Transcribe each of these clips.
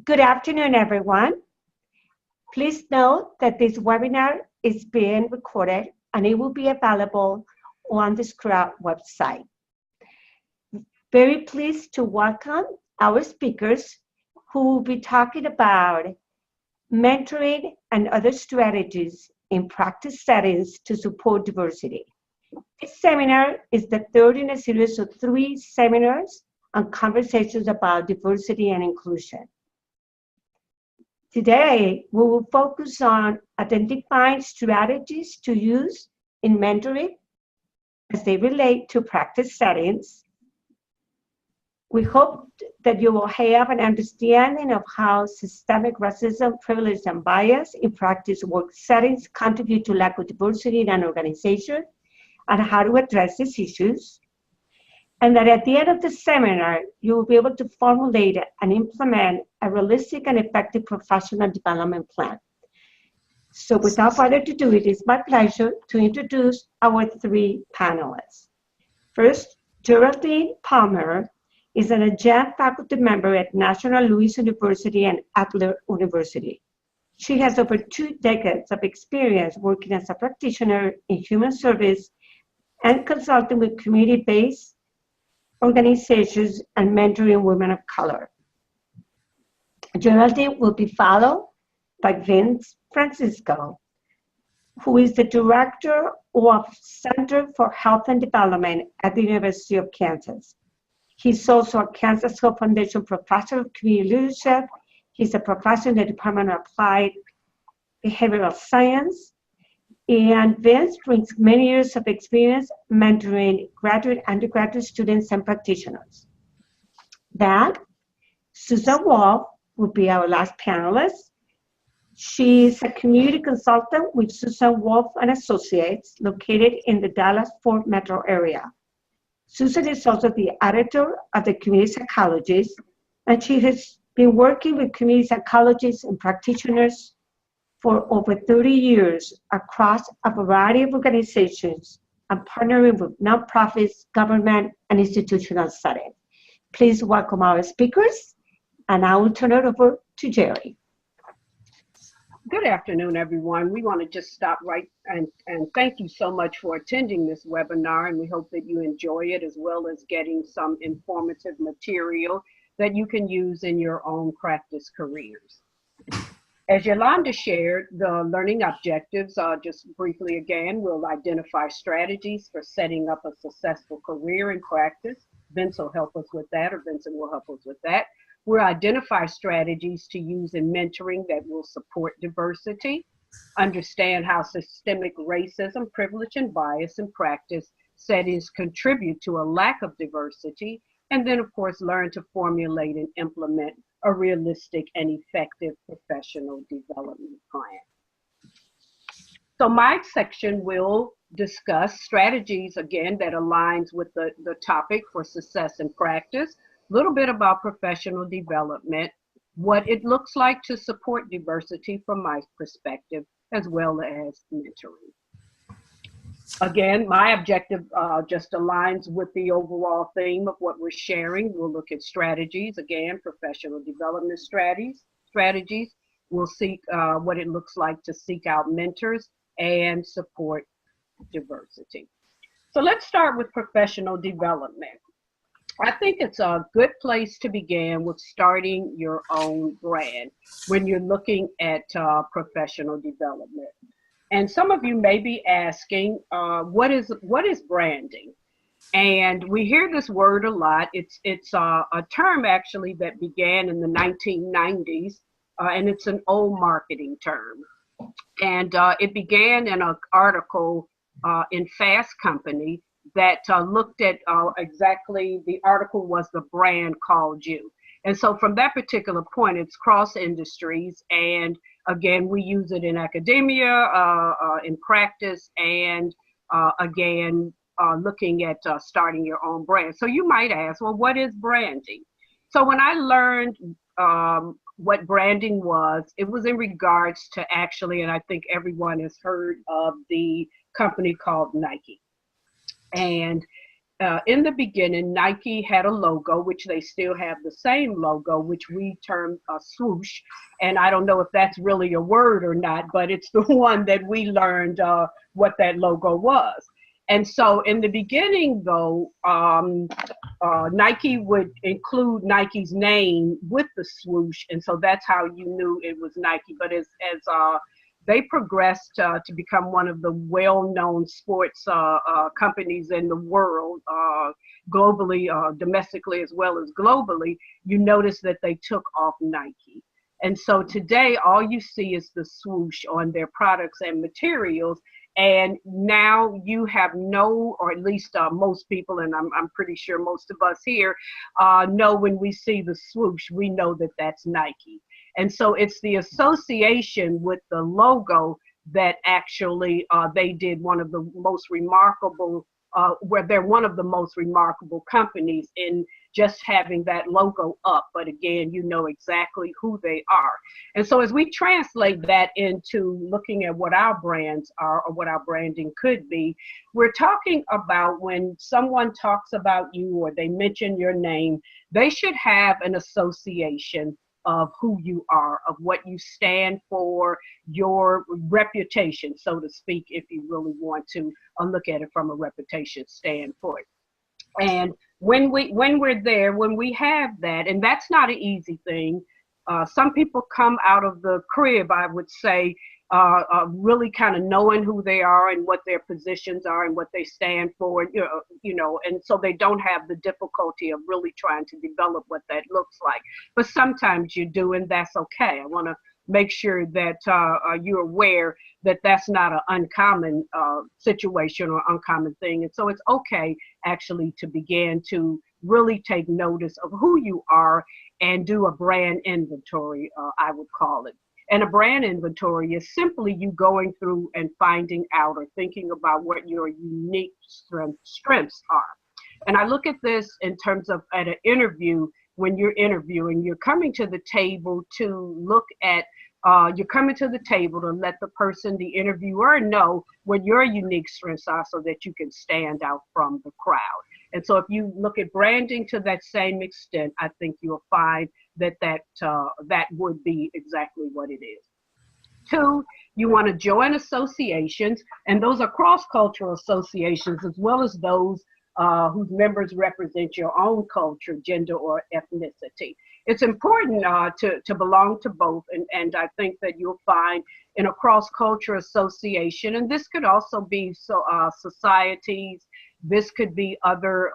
Good afternoon, everyone. Please note that this webinar is being recorded and it will be available on the Scrub website. Very pleased to welcome our speakers who will be talking about mentoring and other strategies in practice settings to support diversity. This seminar is the third in a series of 3 seminars and conversations about diversity and inclusion. Today, we will focus on identifying strategies to use in mentoring as they relate to practice settings. We hope that you will have an understanding of how systemic racism, privilege, and bias in practice work settings contribute to lack of diversity in an organization and how to address these issues. And that at the end of the seminar, you will be able to formulate and implement a realistic and effective professional development plan. So without further ado, it is my pleasure to introduce our 3 panelists. First, Geraldine Palmer is an adjunct faculty member at National Louis University and Adler University. She has over 2 decades of experience working as a practitioner in human service and consulting with community-based organizations and mentoring women of color. Geraldine will be followed by Vince Francisco, who is the director of Center for Health and Development at the University of Kansas. He's also a Kansas Health Foundation Professor of Community Leadership. He's a professor in the Department of Applied Behavioral Science. And Vince brings many years of experience mentoring graduate, undergraduate students and practitioners. Then, Susan Wolf will be our last panelist. She's a community consultant with Susan Wolf and Associates located in the Dallas-Fort metro area. Susan is also the editor of the Community Psychologist, and she has been working with community psychologists and practitioners for over 30 years across a variety of organizations and partnering with nonprofits, government, and institutional settings. Please welcome our speakers, and I will turn it over to Jerry. Good afternoon, everyone. We want to just stop right and thank you so much for attending this webinar, and we hope that you enjoy it as well as getting some informative material that you can use in your own practice careers. As Yolanda shared, the learning objectives, just briefly again, will identify strategies for setting up a successful career in practice. Vince will help us with that, or Vincent will help us with that. We'll identify strategies to use in mentoring that will support diversity, understand how systemic racism, privilege, and bias in practice settings contribute to a lack of diversity, and then, of course, learn to formulate and implement a realistic and effective professional development plan. So my section will discuss strategies, again, that aligns with the topic for success in practice, a little bit about professional development, what it looks like to support diversity from my perspective, as well as mentoring. Again, my objective just aligns with the overall theme of what we're sharing. We'll look at strategies, again, professional development strategies. We'll seek what it looks like to seek out mentors and support diversity. So let's start with professional development. I think it's a good place to begin with starting your own brand when you're looking at professional development. And some of you may be asking, what is branding? And we hear this word a lot. It's a term actually that began in the 1990s, and it's an old marketing term. And it began in an article in Fast Company that looked at exactly, the article was The Brand Called You. And so from that particular point, it's cross industries. And again, we use it in academia, in practice, and again, looking at starting your own brand. So you might ask, well, what is branding? So when I learned what branding was, it was in regards to actually, and I think everyone has heard of the company called Nike. And in the beginning, Nike had a logo, which they still have the same logo, which we term a swoosh. And I don't know if that's really a word or not, but it's the one that we learned what that logo was. And so in the beginning, though, Nike would include Nike's name with the swoosh. And so that's how you knew it was Nike. But as they progressed to become one of the well-known sports companies in the world, globally, domestically, as well as globally, you notice that they took off Nike. And so today, all you see is the swoosh on their products and materials. And now you have no, or at least most people, and I'm pretty sure most of us here know when we see the swoosh, we know that that's Nike. And so it's the association with the logo that actually they did one of the most remarkable, where they're one of the most remarkable companies in just having that logo up. But again, you know exactly who they are. And so as we translate that into looking at what our brands are or what our branding could be, we're talking about when someone talks about you or they mention your name, they should have an association of who you are, of what you stand for, your reputation, so to speak, if you really want to look at it from a reputation standpoint. And when we're there, when we have that, and that's not an easy thing. Some people come out of the crib, I would say, really kind of knowing who they are and what their positions are and what they stand for, and so they don't have the difficulty of really trying to develop what that looks like. But sometimes you do, and that's okay. I want to make sure that you're aware that that's not an uncommon situation or uncommon thing. And so it's okay actually to begin to really take notice of who you are and do a brand inventory, I would call it. And a brand inventory is simply you going through and finding out or thinking about what your unique strengths are. And I look at this in terms of at an interview, when you're interviewing, you're coming to the table to look at, you're coming to the table to let the person, the interviewer, know what your unique strengths are so that you can stand out from the crowd. And so if you look at branding to that same extent, I think you'll find that that would be exactly what it is. Two, you want to join associations, and those are cross-cultural associations as well as those whose members represent your own culture, gender, or ethnicity. It's important to belong to both, and I think that you'll find in a cross-cultural association, and this could also be societies, this could be other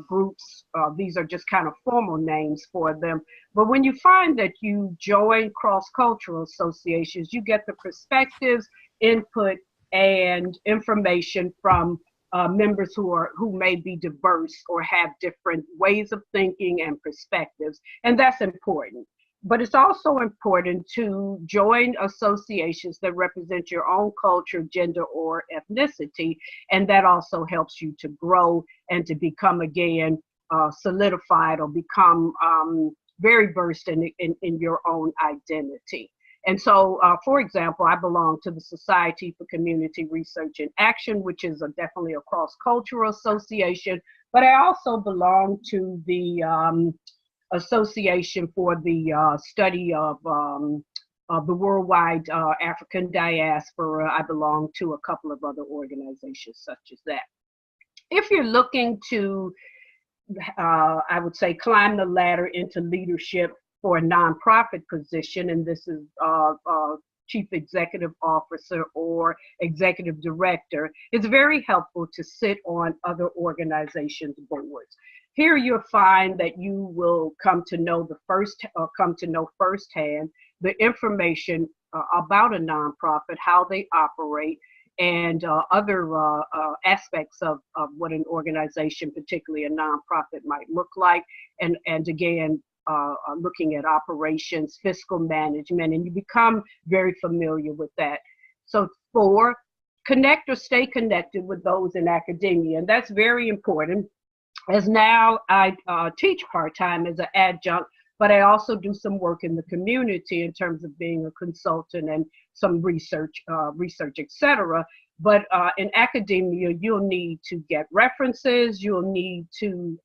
groups. These are just kind of formal names for them. But when you find that you join cross-cultural associations, you get the perspectives, input, and information from members who may be diverse or have different ways of thinking and perspectives, and that's important. But it's also important to join associations that represent your own culture, gender, or ethnicity, and that also helps you to grow and to become, again, solidified or become very versed in your own identity. And so, for example, I belong to the Society for Community Research and Action, which is definitely a cross-cultural association, but I also belong to the Association for the Study of the Worldwide African Diaspora. I belong to a couple of other organizations such as that. If you're looking to, I would say, climb the ladder into leadership for a nonprofit position, and this is Chief Executive Officer or Executive Director, it's very helpful to sit on other organizations' boards. Here you'll find that you will come to know firsthand the information about a nonprofit, how they operate, and other aspects of what an organization, particularly a nonprofit, might look like, and again, looking at operations, fiscal management, and you become very familiar with that. So 4, connect or stay connected with those in academia, and that's very important. As now I teach part-time as an adjunct, but I also do some work in the community in terms of being a consultant and some research, et cetera. But in academia, you'll need to get references. You'll need to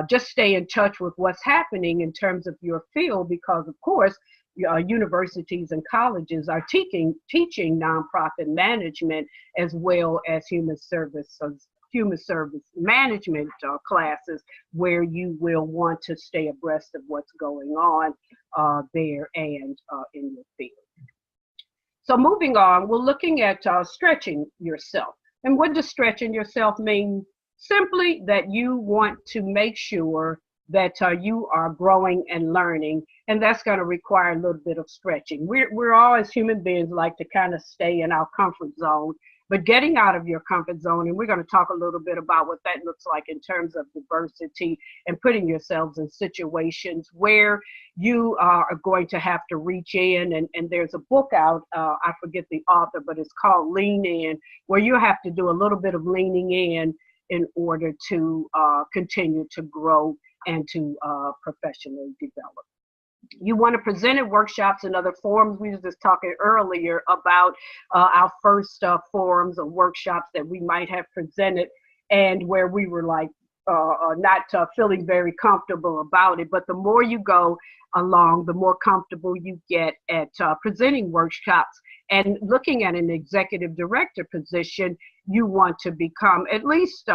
just stay in touch with what's happening in terms of your field, because of course, universities and colleges are teaching nonprofit management as well as human service management classes, where you will want to stay abreast of what's going on there and in your field. So moving on, we're looking at stretching yourself. And what does stretching yourself mean? Simply that you want to make sure that you are growing and learning, and that's going to require a little bit of stretching. We're all, as human beings, like to kind of stay in our comfort zone, but getting out of your comfort zone, and we're going to talk a little bit about what that looks like in terms of diversity and putting yourselves in situations where you are going to have to reach in. And there's a book out, I forget the author, but it's called Lean In, where you have to do a little bit of leaning in order to continue to grow and to professionally develop. You want to present at workshops and other forums. We were just talking earlier about our first forums or workshops that we might have presented, and where we were like not feeling very comfortable about it. But the more you go along, the more comfortable you get at presenting workshops. And looking at an executive director position, you want to become at least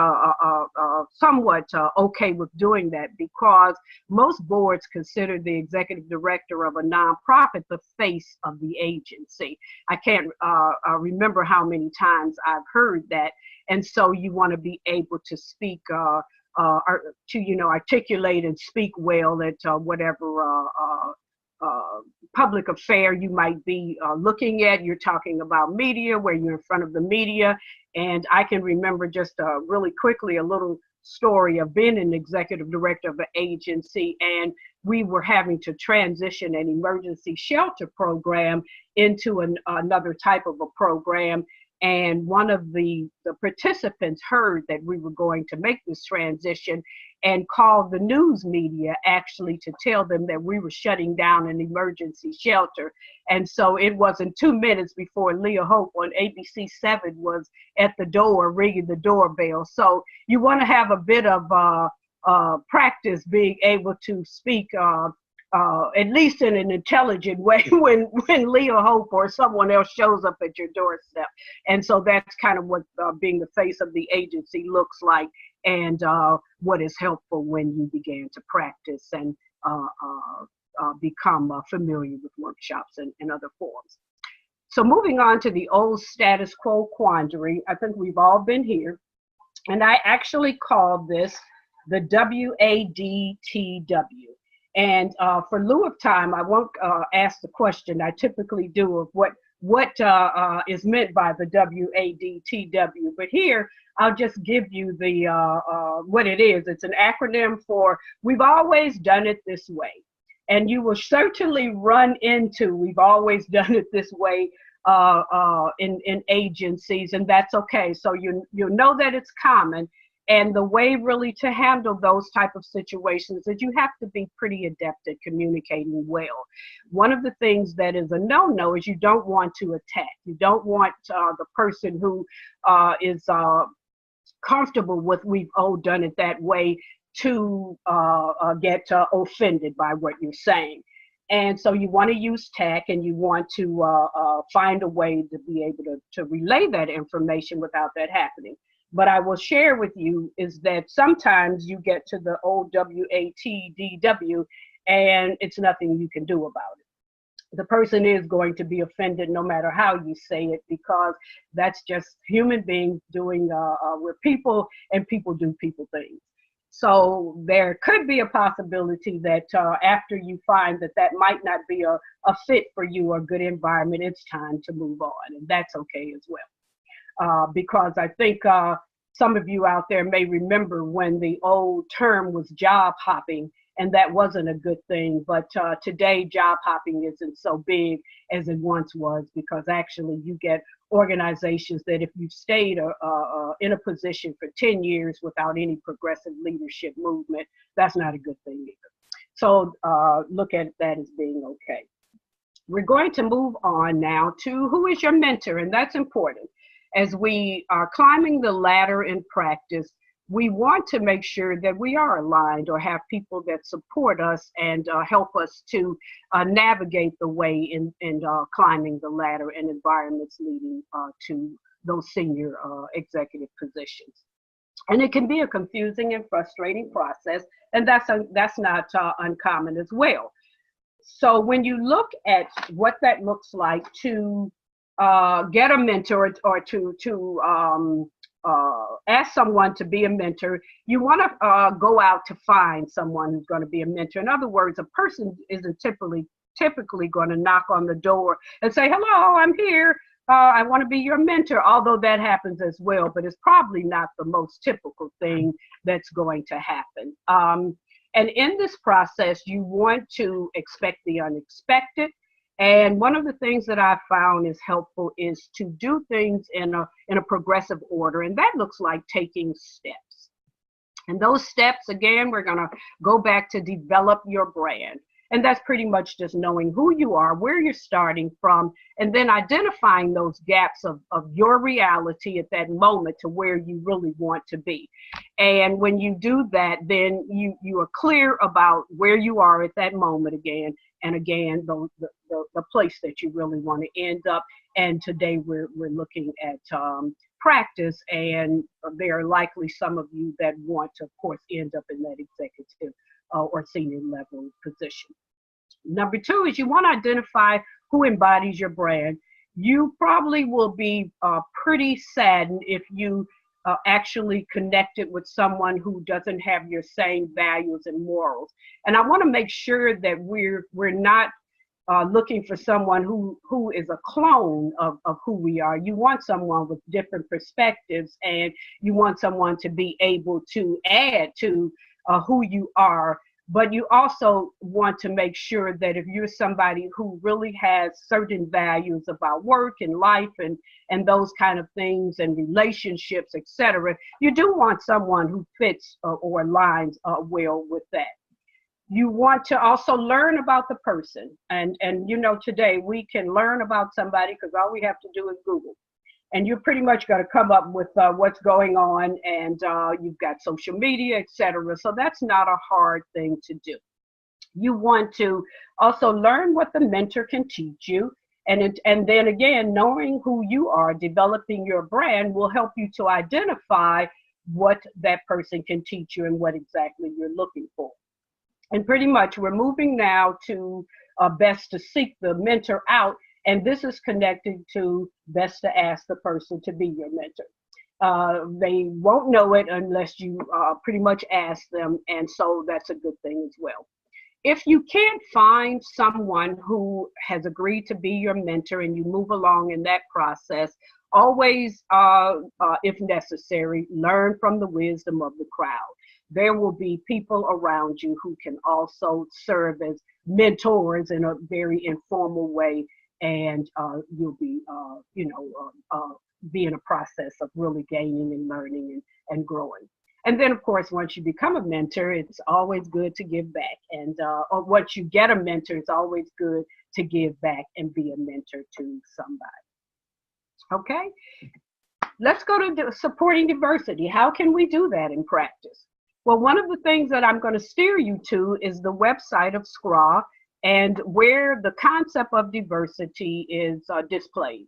somewhat okay with doing that, because most boards consider the executive director of a nonprofit the face of the agency. I can't remember how many times I've heard that. And so you want to be able to speak to articulate and speak well at whatever public affair you might be looking at. You're talking about media, where you're in front of the media. And I can remember just really quickly a little story of being an executive director of an agency, and we were having to transition an emergency shelter program into another type of a program. And one of the participants heard that we were going to make this transition and called the news media actually to tell them that we were shutting down an emergency shelter. And so it wasn't 2 minutes before Leah Hope on ABC7 was at the door ringing the doorbell. So you want to have a bit of practice being able to speak at least in an intelligent way when Leah Hope or someone else shows up at your doorstep. And so that's kind of what being the face of the agency looks like, and what is helpful when you began to practice and become familiar with workshops and other forums. So moving on to the old status quo quandary, I think we've all been here, and I actually called this the WADTW. And for lieu of time, I won't ask the question I typically do of what is meant by the WADTW, but here I'll just give you the what it is. It's an acronym for "We've always done it this way," and you will certainly run into "We've always done it this way" in agencies, and that's okay. So you know that it's common. And the way really to handle those type of situations is you have to be pretty adept at communicating well. One of the things that is a no-no is you don't want to attack. You don't want the person who is comfortable with "we've all done it that way" to get offended by what you're saying. And so you want to use tact, and you want to find a way to be able to relay that information without that happening. But I will share with you is that sometimes you get to the old WATDW and it's nothing you can do about it. The person is going to be offended no matter how you say it, because that's just human beings doing, we're people, and people do people things. So there could be a possibility that after you find that might not be a fit for you or a good environment, it's time to move on, and that's okay as well. Because I think some of you out there may remember when the old term was job hopping, and that wasn't a good thing. But today, job hopping isn't so big as it once was, because actually you get organizations that if you've stayed in a position for 10 years without any progressive leadership movement, that's not a good thing either. So look at that as being okay. We're going to move on now to who is your mentor, and that's important. As we are climbing the ladder in practice, we want to make sure that we are aligned or have people that support us and help us to navigate the way in climbing the ladder in environments leading to those senior executive positions. And it can be a confusing and frustrating process, and that's not uncommon as well. So when you look at what that looks like to get a mentor or to ask someone to be a mentor, you want to go out to find someone who's going to be a mentor. In other words, a person isn't typically going to knock on the door and say, "Hello, I'm here. I want to be your mentor," although that happens as well, but it's probably not the most typical thing that's going to happen. And in this process, you want to expect the unexpected. And one of the things that I found is helpful is to do things in a progressive order, and that looks like taking steps. And those steps, again, we're going to go back to develop your brand. And that's pretty much just knowing who you are, where you're starting from, and then identifying those gaps of your reality at that moment to where you really want to be. And when you do that, then you are clear about where you are at that moment again, and again, the place that you really want to end up. And today we're looking at practice, and there are likely some of you that want to, of course, end up in that executive or senior level position. Number two is you want to identify who embodies your brand. You probably will be pretty saddened if you actually connected with someone who doesn't have your same values and morals. And I want to make sure that we're not looking for someone who is a clone of who we are. You want someone with different perspectives, and you want someone to be able to add to who you are. But you also want to make sure that if you're somebody who really has certain values about work and life and those kind of things and relationships, etc., you do want someone who fits or aligns well with that. You want to also learn about the person. And you know, today we can learn about somebody because all we have to do is Google. And you're pretty much going to come up with what's going on, and you've got social media, etc. So that's not a hard thing to do. You want to also learn what the mentor can teach you. And then again, knowing who you are, developing your brand will help you to identify what that person can teach you and what exactly you're looking for. And pretty much we're moving now to best to seek the mentor out. And this is connected to best to ask the person to be your mentor. They won't know it unless you pretty much ask them. And so that's a good thing as well. If you can't find someone who has agreed to be your mentor and you move along in that process, always, if necessary, learn from the wisdom of the crowd. There will be people around you who can also serve as mentors in a very informal way. And you'll be, be in a process of really gaining and learning and growing. And then, of course, once you become a mentor, it's always good to give back. And or once you get a mentor, it's always good to give back and be a mentor to somebody. Okay, let's go to supporting diversity. How can we do that in practice? Well, one of the things that I'm going to steer you to is the website of SCRA, and where the concept of diversity is displayed.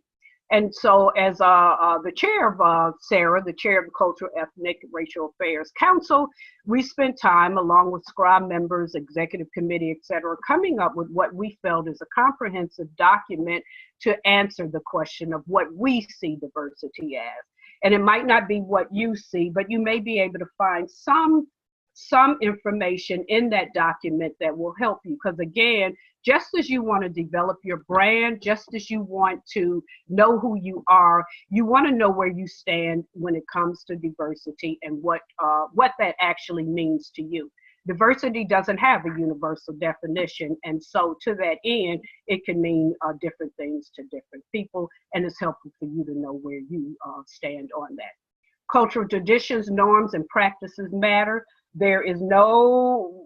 And so as the chair of Sarah, the chair of the Cultural, Ethnic, Racial Affairs Council, we spent time along with SCRA members, executive committee, et cetera, coming up with what we felt is a comprehensive document to answer the question of what we see diversity as. And it might not be what you see, but you may be able to find some information in that document that will help you. Because again, just as you want to develop your brand, just as you want to know who you are, you want to know where you stand when it comes to diversity and what that actually means to you. Diversity doesn't have a universal definition, and so to that end, it can mean different things to different people, and it's helpful for you to know where you stand on that. Cultural traditions, norms, and practices matter. There is no,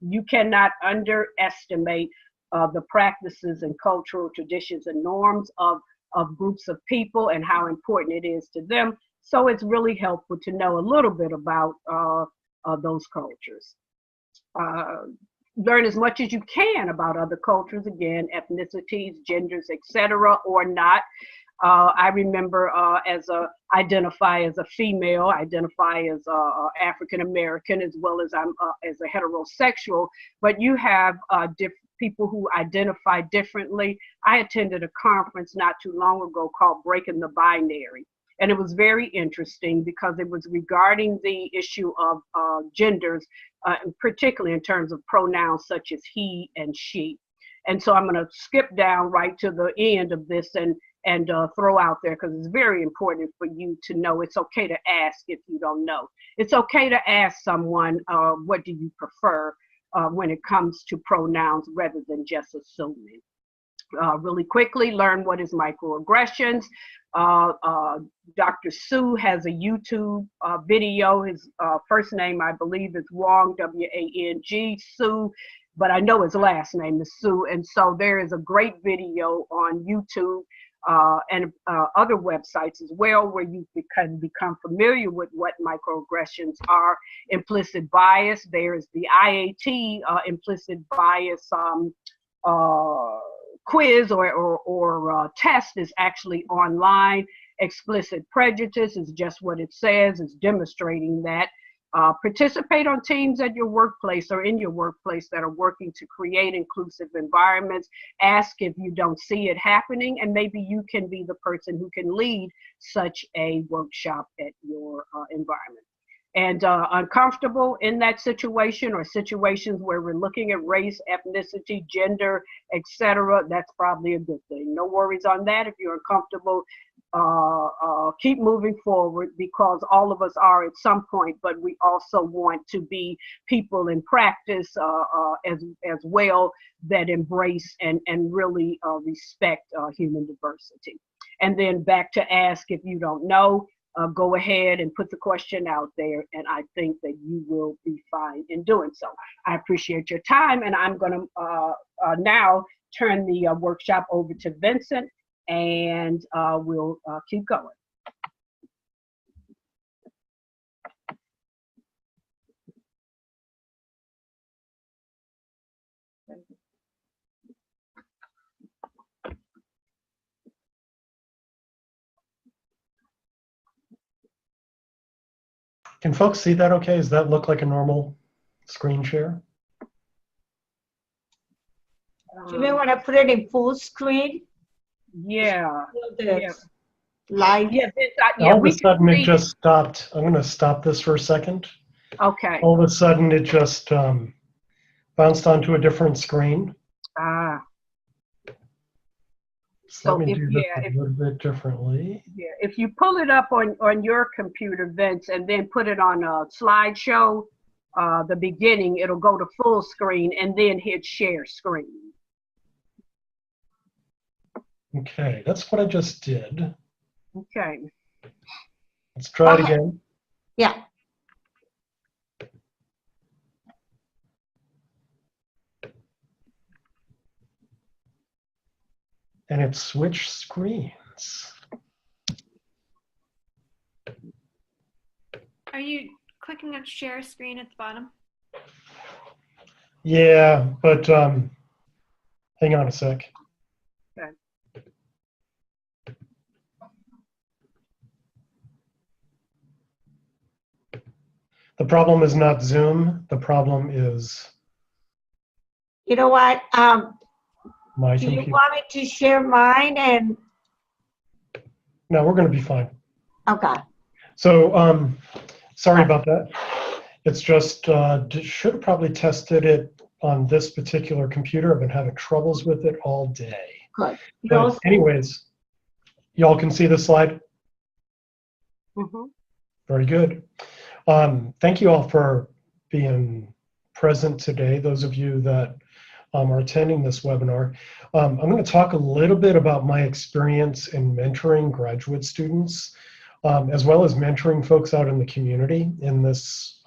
you cannot underestimate the practices and cultural traditions and norms of groups of people and how important it is to them. So it's really helpful to know a little bit about those cultures. Learn as much as you can about other cultures, again, ethnicities, genders, etc., or not. I remember identify as a female, identify as African American, as well as I'm as a heterosexual. But you have people who identify differently. I attended a conference not too long ago called Breaking the Binary. And it was very interesting because it was regarding the issue of genders, particularly in terms of pronouns such as he and she. And so I'm going to skip down right to the end of this and throw out there, because it's very important for you to know it's okay to ask if you don't know. It's okay to ask someone, what do you prefer when it comes to pronouns, rather than just assuming. Really quickly, learn what is microaggressions. Dr. Sue has a YouTube video. His first name, I believe, is Wang, W-A-N-G, Sue, but I know his last name is Sue. And so there is a great video on YouTube and other websites as well, where you can become familiar with what microaggressions are. Implicit bias, there's the IAT, implicit bias quiz or test is actually online. Explicit prejudice is just what it says, it's demonstrating that. Participate on teams at your workplace or in your workplace that are working to create inclusive environments. Ask if you don't see it happening, and maybe you can be the person who can lead such a workshop at your environment. And uncomfortable in that situation, or situations where we're looking at race, ethnicity, gender, etc., that's probably a good thing. No worries on that. If you're uncomfortable, keep moving forward, because all of us are at some point, but we also want to be people in practice as well, that embrace and really respect human diversity. And then back to ask if you don't know. Go ahead and put the question out there, and I think that you will be fine in doing so. I appreciate your time, and I'm going to now turn the workshop over to Vincent, and we'll keep going. Can folks see that okay? Does that look like a normal screen share? You may want to put it in full screen. Yeah. Live. Yeah, All of a sudden it just stopped. I'm going to stop this for a second. Okay. All of a sudden it just bounced onto a different screen. So let me do this a little bit differently. Yeah, if you pull it up on your computer, Vince, and then put it on a slideshow, the beginning, it'll go to full screen, and then hit share screen. Okay, that's what I just did. Okay. Let's try it again. Yeah. And it switched screens. Are you clicking on share screen at the bottom? Yeah, but hang on a sec. Okay. The problem is not Zoom. The problem is... You know what? My do computer. you want me to share mine? And no, we're going to be fine. okay. So sorry about that. It's just should have probably tested it on this particular computer. I've been having troubles with it all day. Good. But anyways, y'all can see the slide? Mm-hmm. Very good. Thank you all for being present today, those of you that are attending this webinar. I'm going to talk a little bit about my experience in mentoring graduate students. as well as mentoring folks out in the community in this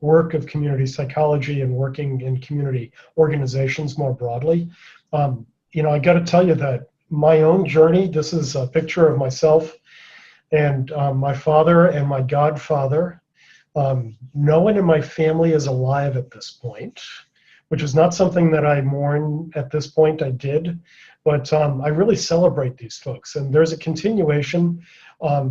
work of community psychology and working in community organizations more broadly. I got to tell you that my own journey, this is a picture of myself and my father and my godfather. No one in my family is alive at this point, which is not something that I mourn at this point. I did, but I really celebrate these folks. And there's a continuation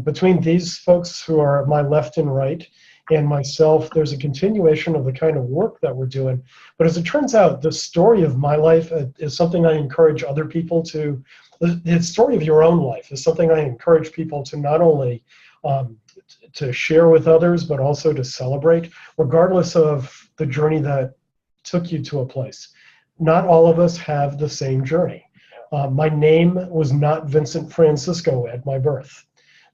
between these folks who are my left and right and myself. There's a continuation of the kind of work that we're doing. But as it turns out, the story of my life is something I encourage other people to, the story of your own life is something I encourage people to not only to share with others, but also to celebrate, regardless of the journey that took you to a place. Not all of us have the same journey. My name was not Vincent Francisco at my birth.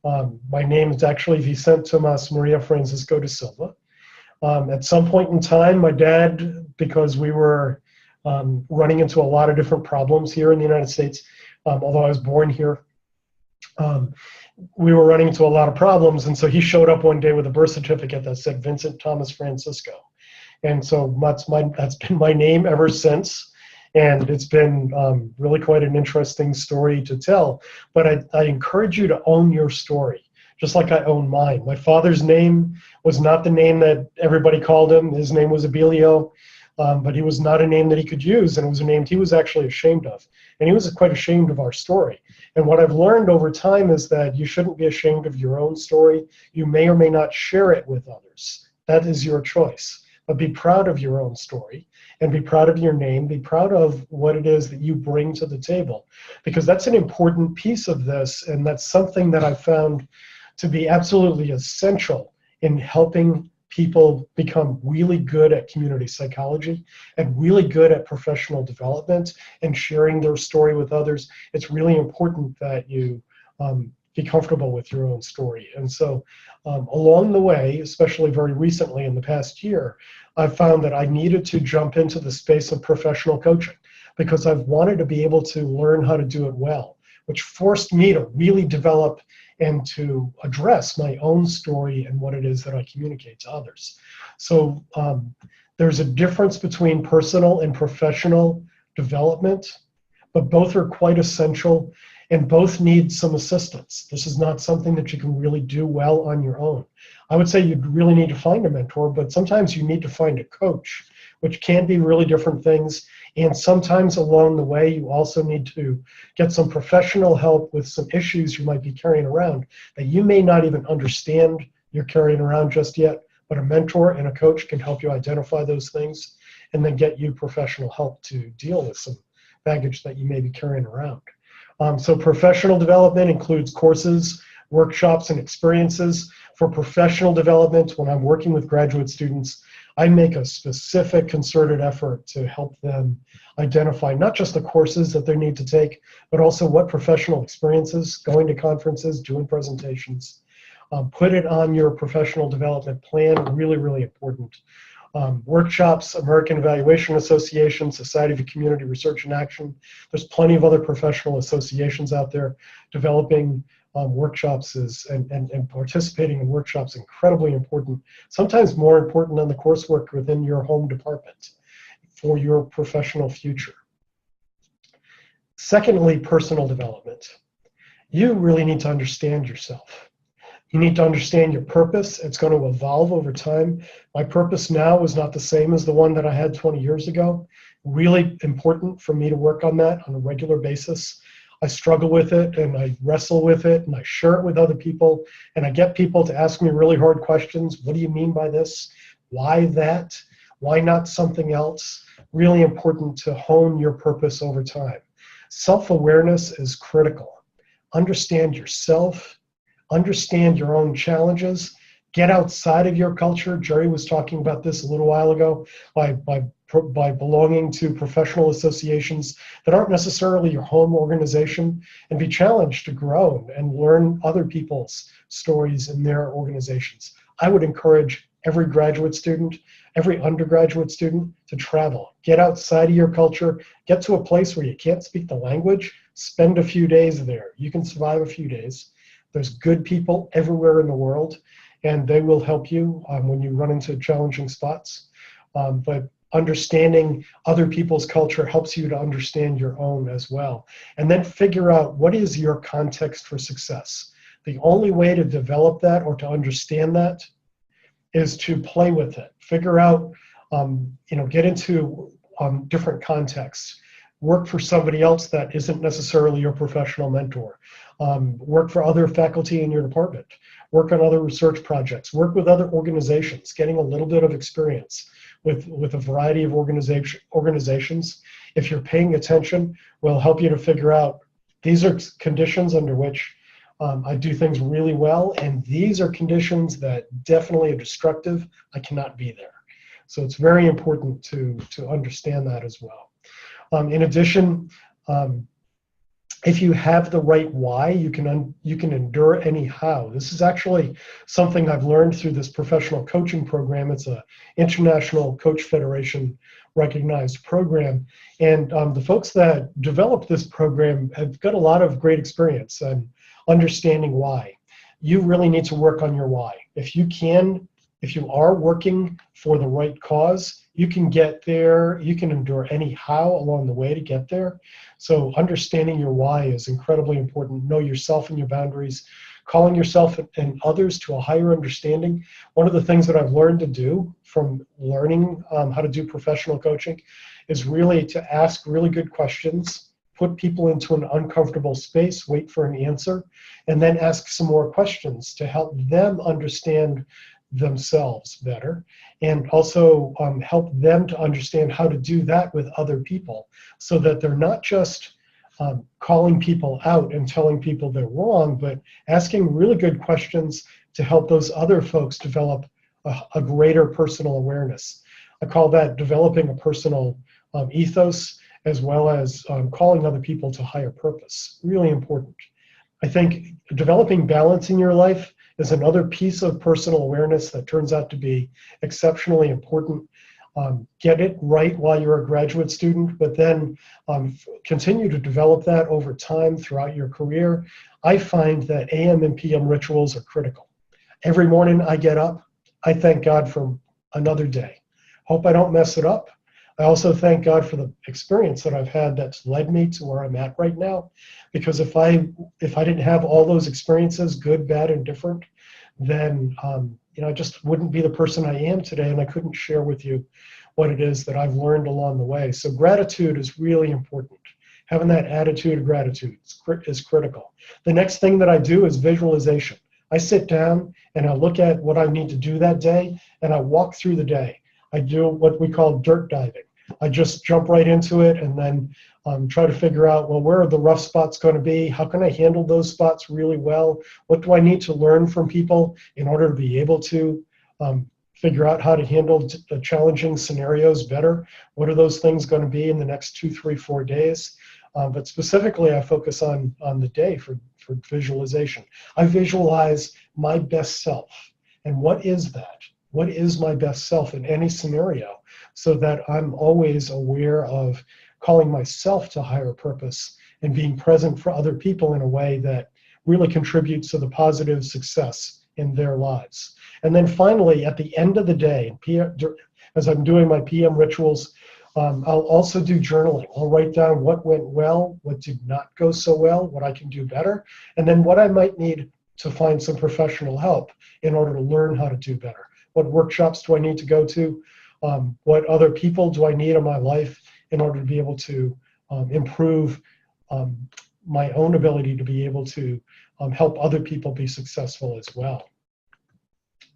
My name is actually Vicente Tomas Maria Francisco de Silva. At some point in time, my dad, because we were running into a lot of different problems here in the United States, although I was born here, we were running into a lot of problems, and so he showed up one day with a birth certificate that said Vincent Thomas Francisco. And so that's been my name ever since. And it's been really quite an interesting story to tell. But I encourage you to own your story, just like I own mine. My father's name was not the name that everybody called him. His name was Abilio, but he was not a name that he could use, and it was a name he was actually ashamed of. And he was quite ashamed of our story. And what I've learned over time is that you shouldn't be ashamed of your own story. You may or may not share it with others. That is your choice. But be proud of your own story and be proud of your name. Be proud of what it is that you bring to the table, because that's an important piece of this, and that's something that I found to be absolutely essential in helping people become really good at community psychology and really good at professional development and sharing their story with others. It's really important that you be comfortable with your own story. And so along the way, especially very recently in the past year, I've found that I needed to jump into the space of professional coaching because I've wanted to be able to learn how to do it well, which forced me to really develop and to address my own story and what it is that I communicate to others. So there's a difference between personal and professional development, but both are quite essential and both need some assistance. This is not something that you can really do well on your own. I would say you'd really need to find a mentor, but sometimes you need to find a coach, which can be really different things. And sometimes along the way, you also need to get some professional help with some issues you might be carrying around that you may not even understand you're carrying around just yet, but a mentor and a coach can help you identify those things and then get you professional help to deal with some baggage that you may be carrying around. So professional development includes courses, workshops, and experiences. For professional development, when I'm working with graduate students, I make a specific concerted effort to help them identify not just the courses that they need to take, but also what professional experiences, going to conferences, doing presentations. Put it on your professional development plan, really, really important. Workshops, American Evaluation Association, Society for Community Research and Action. There's plenty of other professional associations out there. Developing workshops and participating in workshops incredibly important, sometimes more important than the coursework within your home department for your professional future. Secondly, personal development. You really need to understand yourself. You need to understand your purpose. It's going to evolve over time. My purpose now is not the same as the one that I had 20 years ago. Really important for me to work on that on a regular basis. I struggle with it and I wrestle with it and I share it with other people and I get people to ask me really hard questions. What do you mean by this? Why that? Why not something else? Really important to hone your purpose over time. Self-awareness is critical. Understand yourself. Understand your own challenges. Get outside of your culture. Jerry was talking about this a little while ago by belonging to professional associations that aren't necessarily your home organization, and be challenged to grow and learn other people's stories in their organizations. I would encourage every graduate student, every undergraduate student to travel. Get outside of your culture. Get to a place where you can't speak the language. Spend a few days there. You can survive a few days. There's good people everywhere in the world, and they will help you when you run into challenging spots. But understanding other people's culture helps you to understand your own as well. And then figure out what is your context for success. The only way to develop that or to understand that is to play with it. Figure out, get into different contexts. Work for somebody else that isn't necessarily your professional mentor. Work for other faculty in your department. Work on other research projects. Work with other organizations, getting a little bit of experience with a variety of organizations. If you're paying attention, will help you to figure out these are conditions under which I do things really well, and these are conditions that definitely are destructive. I cannot be there. So it's very important to understand that as well. In addition, if you have the right why, you can endure any how. This is actually something I've learned through this professional coaching program. It's a International Coach Federation recognized program. And the folks that developed this program have got a lot of great experience and understanding why. You really need to work on your why. If you are working for the right cause, you can get there, you can endure any how along the way to get there. So understanding your why is incredibly important. Know yourself and your boundaries, calling yourself and others to a higher understanding. One of the things that I've learned to do from learning how to do professional coaching is really to ask really good questions, put people into an uncomfortable space, wait for an answer, and then ask some more questions to help them understand themselves better, and also help them to understand how to do that with other people, so that they're not just calling people out and telling people they're wrong, but asking really good questions to help those other folks develop a greater personal awareness. I call that developing a personal ethos, as well as calling other people to higher purpose. Really important. I think developing balance in your life is another piece of personal awareness that turns out to be exceptionally important. Get it right while you're a graduate student, but then continue to develop that over time throughout your career. I find that AM and PM rituals are critical. Every morning I get up, I thank God for another day. Hope I don't mess it up. I also thank God for the experience that I've had that's led me to where I'm at right now. Because if I didn't have all those experiences, good, bad, and different, then I just wouldn't be the person I am today, and I couldn't share with you what it is that I've learned along the way. So gratitude is really important. Having that attitude of gratitude is critical. The next thing that I do is visualization. I sit down and I look at what I need to do that day, and I walk through the day. I do what we call dirt diving. I just jump right into it and then try to figure out, well, where are the rough spots going to be? How can I handle those spots really well? What do I need to learn from people in order to be able to figure out how to handle the challenging scenarios better? What are those things going to be in the next 2, 3, 4 days? But specifically, I focus on the day for visualization. I visualize my best self. And what is that? What is my best self in any scenario? So that I'm always aware of calling myself to higher purpose and being present for other people in a way that really contributes to the positive success in their lives. And then finally, at the end of the day, as I'm doing my PM rituals, I'll also do journaling. I'll write down what went well, what did not go so well, what I can do better, and then what I might need to find some professional help in order to learn how to do better. What workshops do I need to go to? What other people do I need in my life in order to be able to improve my own ability to be able to help other people be successful as well?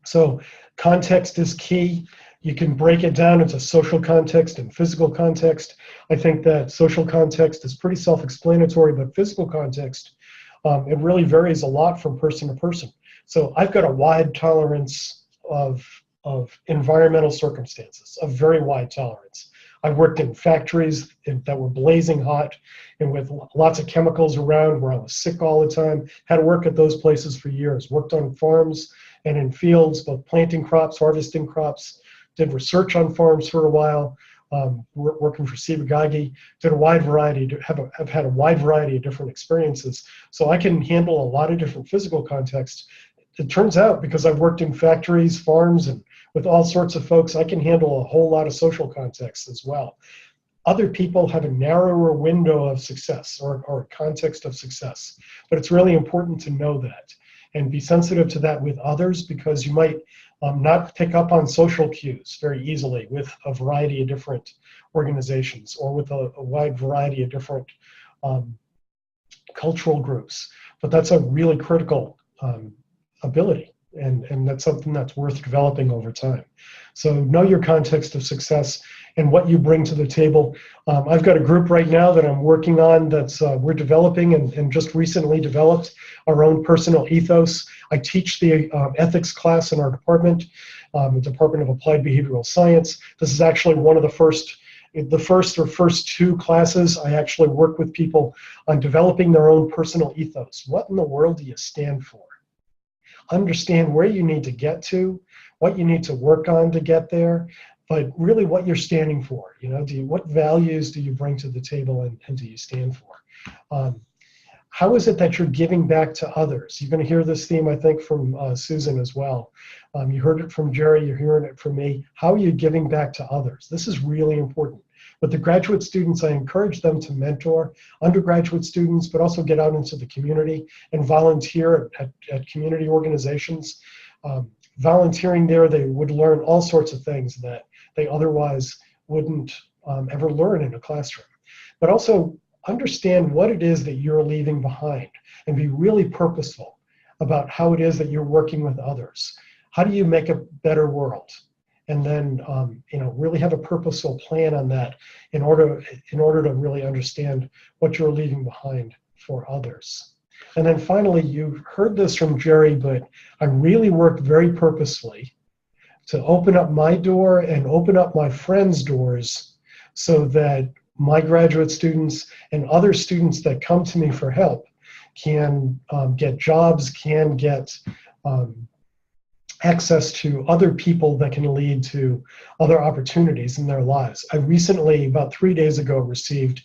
So context is key. You can break it down into social context and physical context. I think that social context is pretty self-explanatory, but physical context, it really varies a lot from person to person. So I've got a wide tolerance of environmental circumstances, a very wide tolerance. I worked in factories that were blazing hot and with lots of chemicals around, where I was sick all the time. Had to work at those places for years. Worked on farms and in fields, both planting crops, harvesting crops. Did research on farms for a while. working for Sibagagi, did a wide variety, have had a wide variety of different experiences. So I can handle a lot of different physical contexts. It turns out, because I've worked in factories, farms, and with all sorts of folks, I can handle a whole lot of social contexts as well. Other people have a narrower window of success or context of success, but it's really important to know that and be sensitive to that with others, because you might not pick up on social cues very easily with a variety of different organizations or with a wide variety of different cultural groups. But that's a really critical ability, and that's something that's worth developing over time. So know your context of success and what you bring to the table. I've got a group right now that I'm working on that's we're developing and just recently developed our own personal ethos. I teach the ethics class in our department, the Department of Applied Behavioral Science. This is actually one of the first two classes. I actually work with people on developing their own personal ethos. What in the world do you stand for? Understand where you need to get to, what you need to work on to get there, but really what you're standing for. You know, what values do you bring to the table and do you stand for? How is it that you're giving back to others? You're going to hear this theme, I think, from Susan as well. You heard it from Jerry, you're hearing it from me. How are you giving back to others? This is really important. With the graduate students, I encourage them to mentor undergraduate students, but also get out into the community and volunteer at community organizations. Volunteering there, they would learn all sorts of things that they otherwise wouldn't ever learn in a classroom. But also understand what it is that you're leaving behind and be really purposeful about how it is that you're working with others. How do you make a better world? And then really have a purposeful plan on that in order to really understand what you're leaving behind for others. And then finally, you've heard this from Jerry, but I really work very purposefully to open up my door and open up my friends' doors so that my graduate students and other students that come to me for help can get jobs, can get access to other people that can lead to other opportunities in their lives. I recently, about 3 days ago, received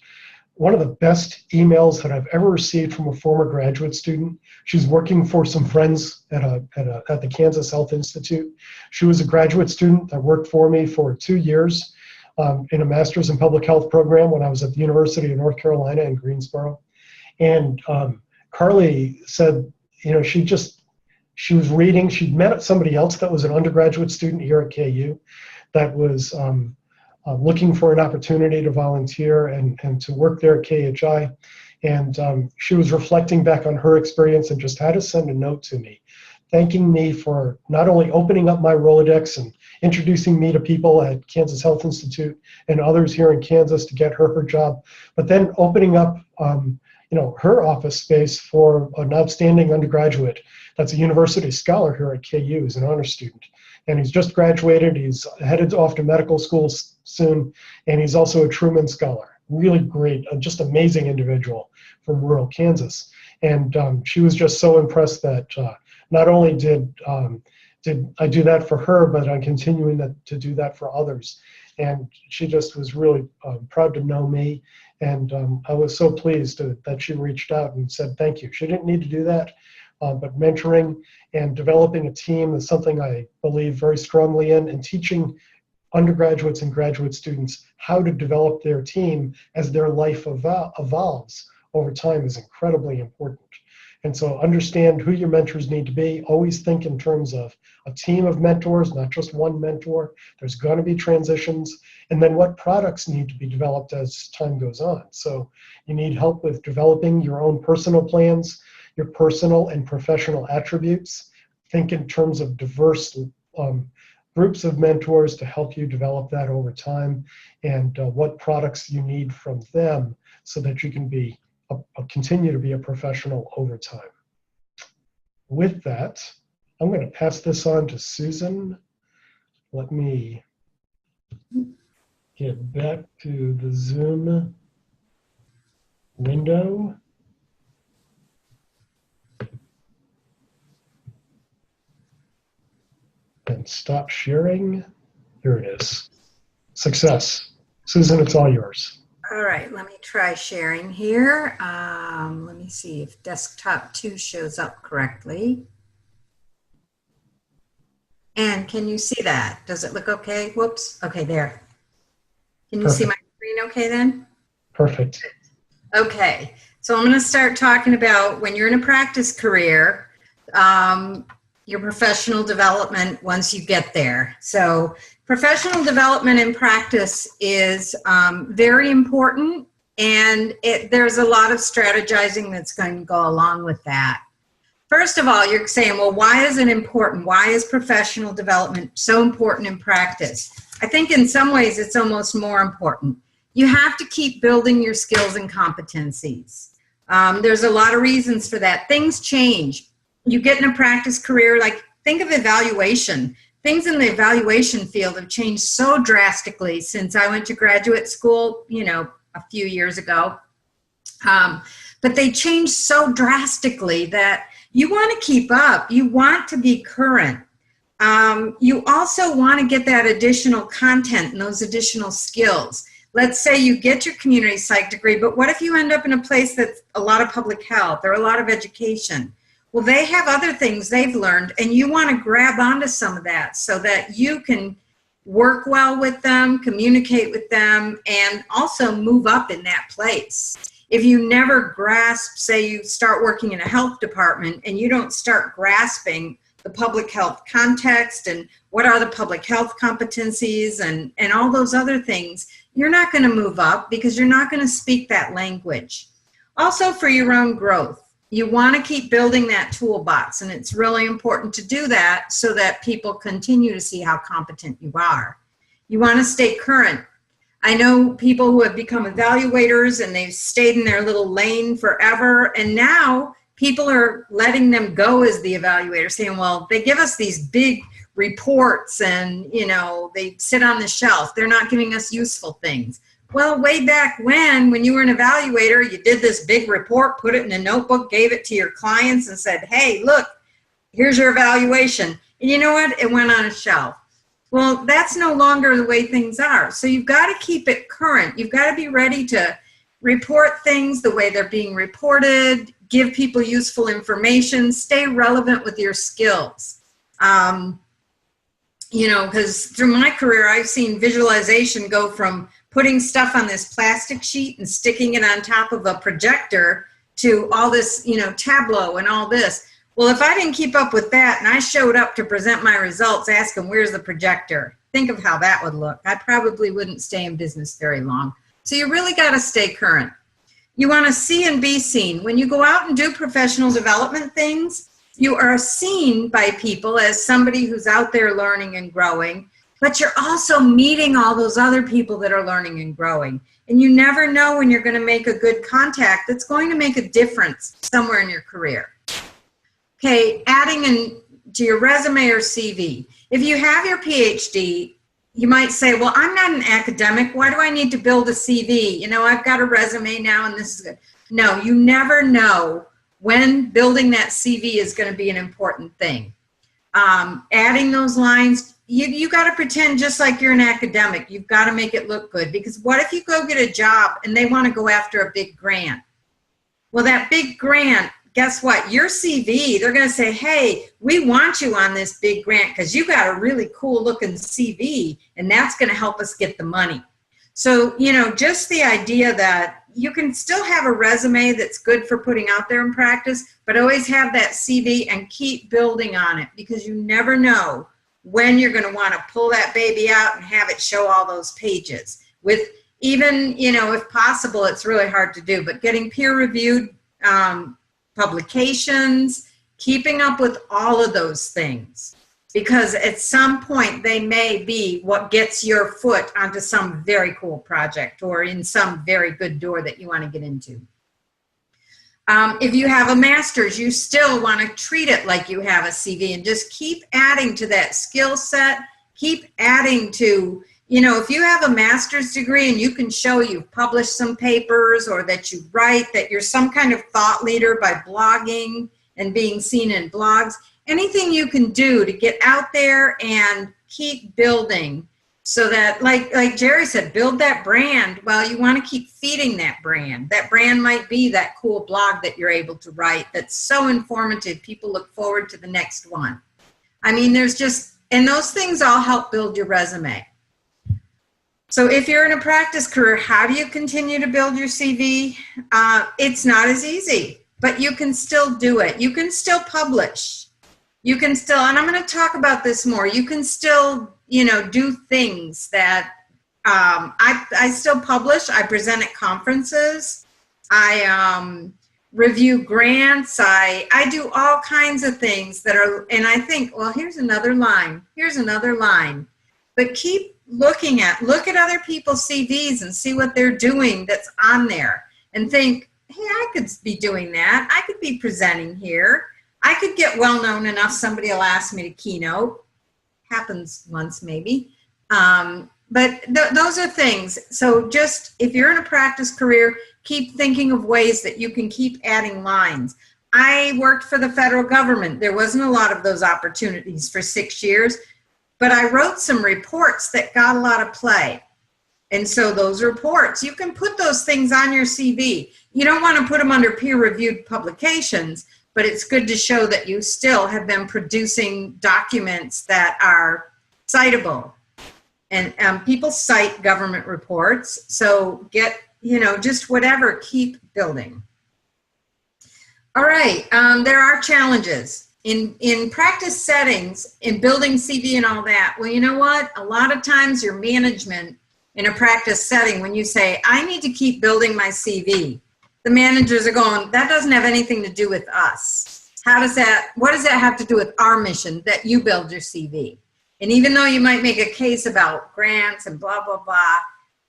one of the best emails that I've ever received from a former graduate student. She's working for some friends at the Kansas Health Institute. She was a graduate student that worked for me for 2 years in a master's in public health program when I was at the University of North Carolina in Greensboro. And Carly said, she was reading, she'd met somebody else that was an undergraduate student here at KU that was looking for an opportunity to volunteer and to work there at KHI. And she was reflecting back on her experience and just had to send a note to me, thanking me for not only opening up my Rolodex and introducing me to people at Kansas Health Institute and others here in Kansas to get her job, but then opening up her office space for an outstanding undergraduate that's a university scholar here at KU. He's an honor student, and he's just graduated. He's headed off to medical school soon, and he's also a Truman Scholar. Really great, just amazing individual from rural Kansas. And she was just so impressed that not only did I do that for her, but I'm continuing to do that for others. And she just was really proud to know me. And I was so pleased that she reached out and said thank you. She didn't need to do that, but mentoring and developing a team is something I believe very strongly in, and teaching undergraduates and graduate students how to develop their team as their life evolves over time is incredibly important. And so understand who your mentors need to be. Always think in terms of a team of mentors, not just one mentor. There's going to be transitions. And then what products need to be developed as time goes on. So you need help with developing your own personal plans, your personal and professional attributes. Think in terms of diverse groups of mentors to help you develop that over time, and what products you need from them so that you can be continue to be a professional over time. With that, I'm going to pass this on to Susan. Let me get back to the Zoom window. And stop sharing. Here it is. Success. Susan, it's all yours. All right, let me try sharing here. Let me see if desktop 2 shows up correctly. And can you see that? Does it look okay? Whoops. Okay, there. Can you Perfect. see my screen okay then? Perfect. Okay, so I'm going to start talking about when you're in a practice career, your professional development once you get there. So professional development in practice is very important, and there's a lot of strategizing that's going to go along with that. First of all, you're saying, well, why is it important? Why is professional development so important in practice? I think in some ways it's almost more important. You have to keep building your skills and competencies. There's a lot of reasons for that. Things change. You get in a practice career, like think of evaluation. Things in the evaluation field have changed so drastically since I went to graduate school, you know, a few years ago. But they changed so drastically that you want to keep up. You want to be current. You also want to get that additional content and those additional skills. Let's say you get your community psych degree, but what if you end up in a place that's a lot of public health or a lot of education? Well, they have other things they've learned, and you want to grab onto some of that so that you can work well with them, communicate with them, and also move up in that place. If you never grasp, say you start working in a health department and you don't start grasping the public health context and what are the public health competencies and all those other things, you're not going to move up because you're not going to speak that language. Also for your own growth, you want to keep building that toolbox, and it's really important to do that so that people continue to see how competent you are. You want to stay current. I know people who have become evaluators and they've stayed in their little lane forever, and now people are letting them go as the evaluator, saying, well, they give us these big reports and, you know, they sit on the shelf. They're not giving us useful things. Well, way back when you were an evaluator, you did this big report, put it in a notebook, gave it to your clients and said, hey, look, here's your evaluation. And you know what? It went on a shelf. Well, that's no longer the way things are. So you've got to keep it current. You've got to be ready to report things the way they're being reported, give people useful information, stay relevant with your skills. You know, because through my career, I've seen visualization go from putting stuff on this plastic sheet and sticking it on top of a projector to all this, you know, Tableau and all this. Well, if I didn't keep up with that and I showed up to present my results, ask them, where's the projector? Think of how that would look. I probably wouldn't stay in business very long. So you really got to stay current. You want to see and be seen. When you go out and do professional development things, you are seen by people as somebody who's out there learning and growing, but you're also meeting all those other people that are learning and growing. And you never know when you're going to make a good contact that's going to make a difference somewhere in your career. Okay, adding in to your resume or CV. If you have your PhD, you might say, well, I'm not an academic. Why do I need to build a CV? You know, I've got a resume now and this is good. No, you never know when building that CV is going to be an important thing. Adding those lines, you got to pretend just like you're an academic. You've got to make it look good, because what if you go get a job and they want to go after a big grant? Well, that big grant, guess what? Your CV, they're going to say, hey, we want you on this big grant because you got a really cool looking CV, and that's going to help us get the money. So, you know, just the idea that you can still have a resume that's good for putting out there in practice, but always have that CV and keep building on it, because you never know when you're going to want to pull that baby out and have it show all those pages. With even, you know, if possible, it's really hard to do, but getting peer-reviewed publications, keeping up with all of those things, because at some point they may be what gets your foot onto some very cool project or in some very good door that you want to get into. If you have a master's, you still want to treat it like you have a CV and just keep adding to that skill set, keep adding to, you know, if you have a master's degree and you can show you've published some papers or that you write, that you're some kind of thought leader by blogging and being seen in blogs, anything you can do to get out there and keep building So that, like Jerry said, build that brand. Well, you want to keep feeding that brand. That brand might be that cool blog that you're able to write that's so informative, people look forward to the next one. I mean, there's just, and those things all help build your resume. So if you're in a practice career, how do you continue to build your CV? It's not as easy, but you can still do it. You can still publish. You can still, and I'm going to talk about this more, you can still, you know, do things that I still publish. I present at conferences. I review grants. I do all kinds of things that are, and I think, well, here's another line. Here's another line. But keep looking at, look at other people's CVs and see what they're doing that's on there and think, hey, I could be doing that. I could be presenting here. I could get well known enough somebody will ask me to keynote. Happens once maybe. But those are things. So just, if you're in a practice career, keep thinking of ways that you can keep adding lines. I worked for the federal government. There wasn't a lot of those opportunities for 6 years, but I wrote some reports that got a lot of play. And so those reports, you can put those things on your CV. You don't want to put them under peer-reviewed publications, but it's good to show that you still have been producing documents that are citable. And people cite government reports, so get, you know, just whatever, keep building. All right, there are challenges. In practice settings, in building CV and all that, well, you know what? A lot of times your management in a practice setting, when you say, I need to keep building my CV, the managers are going, that doesn't have anything to do with us. How does that, what does that have to do with our mission that you build your CV? And even though you might make a case about grants and blah, blah, blah,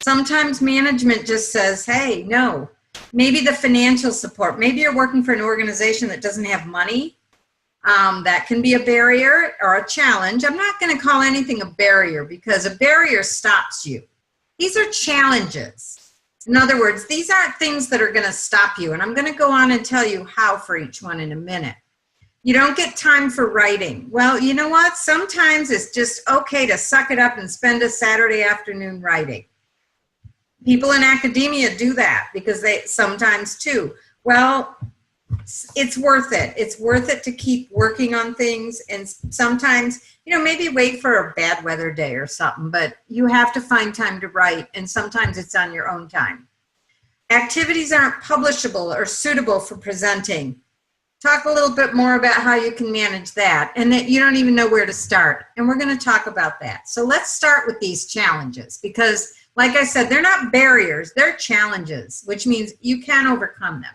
sometimes management just says, hey, no, maybe the financial support, maybe you're working for an organization that doesn't have money. That can be a barrier or a challenge. I'm not going to call anything a barrier because a barrier stops you. These are challenges. In other words, these aren't things that are going to stop you. And I'm going to go on and tell you how for each one in a minute. You don't get time for writing. Well, you know what? Sometimes it's just okay to suck it up and spend a Saturday afternoon writing. People in academia do that because they sometimes too. Well, it's worth it. It's worth it to keep working on things. And sometimes, you know, maybe wait for a bad weather day or something, but you have to find time to write. And sometimes it's on your own time. Activities aren't publishable or suitable for presenting. Talk a little bit more about how you can manage that and that you don't even know where to start. And we're going to talk about that. So let's start with these challenges because, like I said, they're not barriers, they're challenges, which means you can overcome them.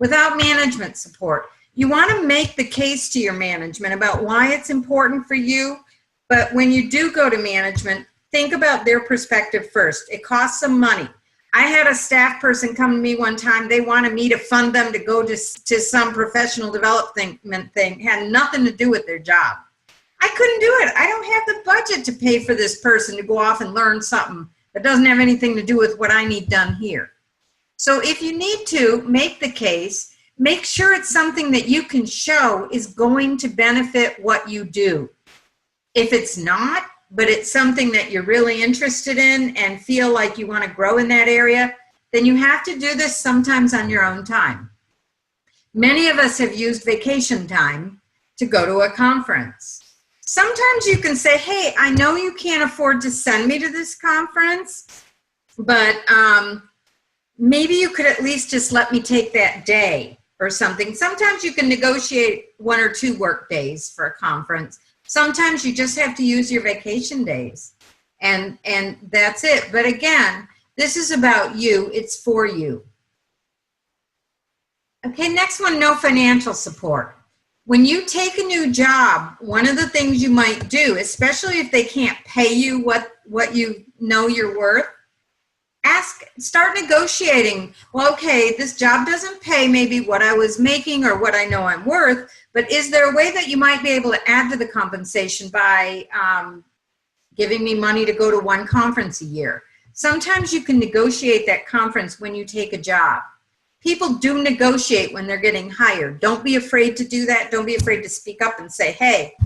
Without management support, you want to make the case to your management about why it's important for you. But when you do go to management, think about their perspective first. It costs some money. I had a staff person come to me one time. They wanted me to fund them to go to some professional development thing. Had nothing to do with their job. I couldn't do it. I don't have the budget to pay for this person to go off and learn something that doesn't have anything to do with what I need done here. So if you need to make the case, make sure it's something that you can show is going to benefit what you do. If it's not, but it's something that you're really interested in and feel like you want to grow in that area, then you have to do this sometimes on your own time. Many of us have used vacation time to go to a conference. Sometimes you can say, hey, I know you can't afford to send me to this conference, but maybe you could at least just let me take that day or something. Sometimes you can negotiate 1 or 2 work days for a conference. Sometimes you just have to use your vacation days and that's it. But again, this is about you. It's for you. Okay, next one, no financial support. When you take a new job, one of the things you might do, especially if they can't pay you what you know you're worth, start negotiating. Well, okay, this job doesn't pay maybe what I was making or what I know I'm worth, but is there a way that you might be able to add to the compensation by giving me money to go to 1 conference a year? Sometimes you can negotiate that conference when you take a job. People do negotiate when they're getting hired. Don't be afraid to do that. Don't be afraid to speak up and say, hey,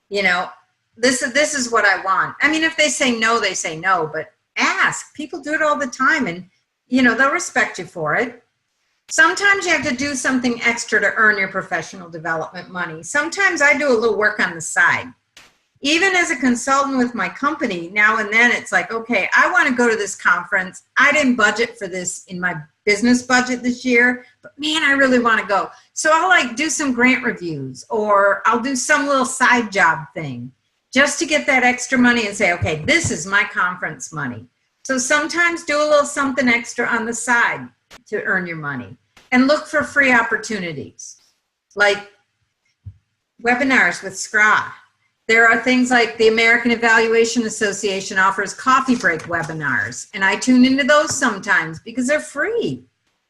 you know, this is what I want. I mean, if they say no, they say no, but ask. People do it all the time, and you know, they'll respect you for it. Sometimes you have to do something extra to earn your professional development money. Sometimes I do a little work on the side. Even as a consultant with my company, now and then it's like, okay, I want to go to this conference. I didn't budget for this in my business budget this year, but man, I really want to go. So I'll like do some grant reviews, or I'll do some little side job thing just to get that extra money and say, okay, this is my conference money. So sometimes do a little something extra on the side to earn your money, and look for free opportunities like webinars with SCRA. There are things like the American Evaluation Association offers coffee break webinars, and I tune into those sometimes because they're free.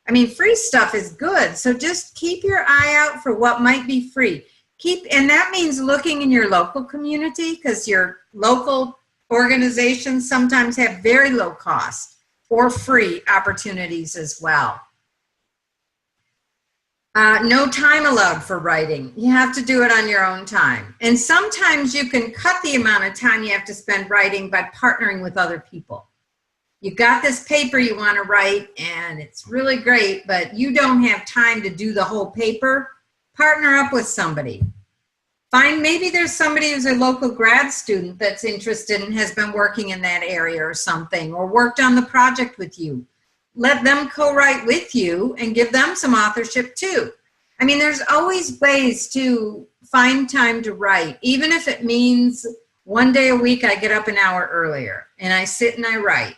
I mean, free stuff is good, so just keep your eye out for what might be free. And that means looking in your local community, because your local organizations sometimes have very low cost or free opportunities as well. No time allowed for writing. You have to do it on your own time. And sometimes you can cut the amount of time you have to spend writing by partnering with other people. You got this paper you want to write and it's really great, but you don't have time to do the whole paper. Partner up with somebody. Maybe there's somebody who's a local grad student that's interested and has been working in that area or something, or worked on the project with you. Let them co-write with you and give them some authorship too. I mean, there's always ways to find time to write, even if it means one day a week I get up an hour earlier and I sit and I write.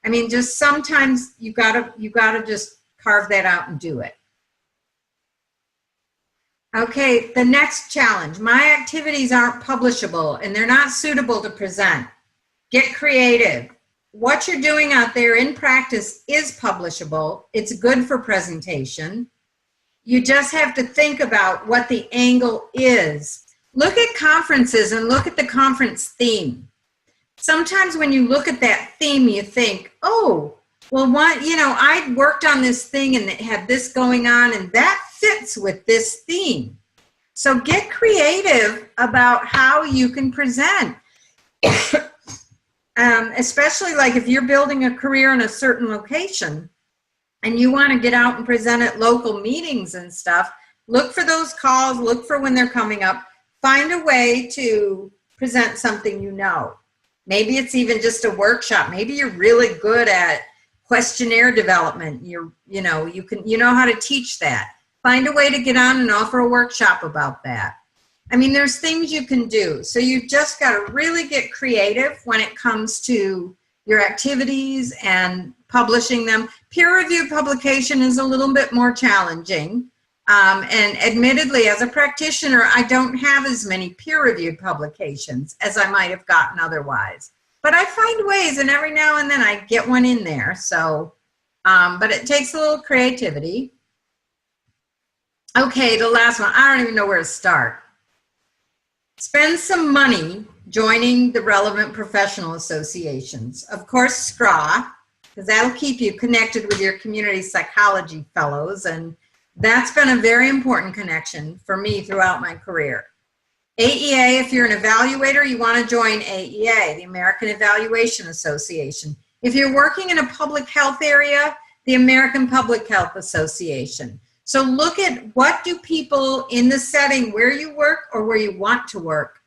I mean, just sometimes you gotta just carve that out and do it. Okay, the next challenge. My activities aren't publishable and they're not suitable to present. Get creative. What you're doing out there in practice is publishable. It's good for presentation. You just have to think about what the angle is. Look at conferences and look at the conference theme. Sometimes when you look at that theme, you think, oh, well, I worked on this thing and it had this going on and that fits with this theme. So get creative about how you can present. Especially like if you're building a career in a certain location and you want to get out and present at local meetings and stuff, look for those calls, look for when they're coming up, find a way to present something you know. Maybe it's even just a workshop. Maybe you're really good at questionnaire development. You know how to teach that. Find a way to get on and offer a workshop about that. I mean, there's things you can do. So you just got to really get creative when it comes to your activities and publishing them. Peer-reviewed publication is a little bit more challenging. And admittedly, as a practitioner, I don't have as many peer-reviewed publications as I might have gotten otherwise. But I find ways, and every now and then I get one in there. So, but it takes a little creativity. Okay, the last one. I don't even know where to start. Spend some money joining the relevant professional associations. Of course, SCRA, because that'll keep you connected with your community psychology fellows, and that's been a very important connection for me throughout my career. AEA, if you're an evaluator, you want to join AEA, the American Evaluation Association. If you're working in a public health area, the American Public Health Association. So look at what do people in the setting where you work or where you want to work,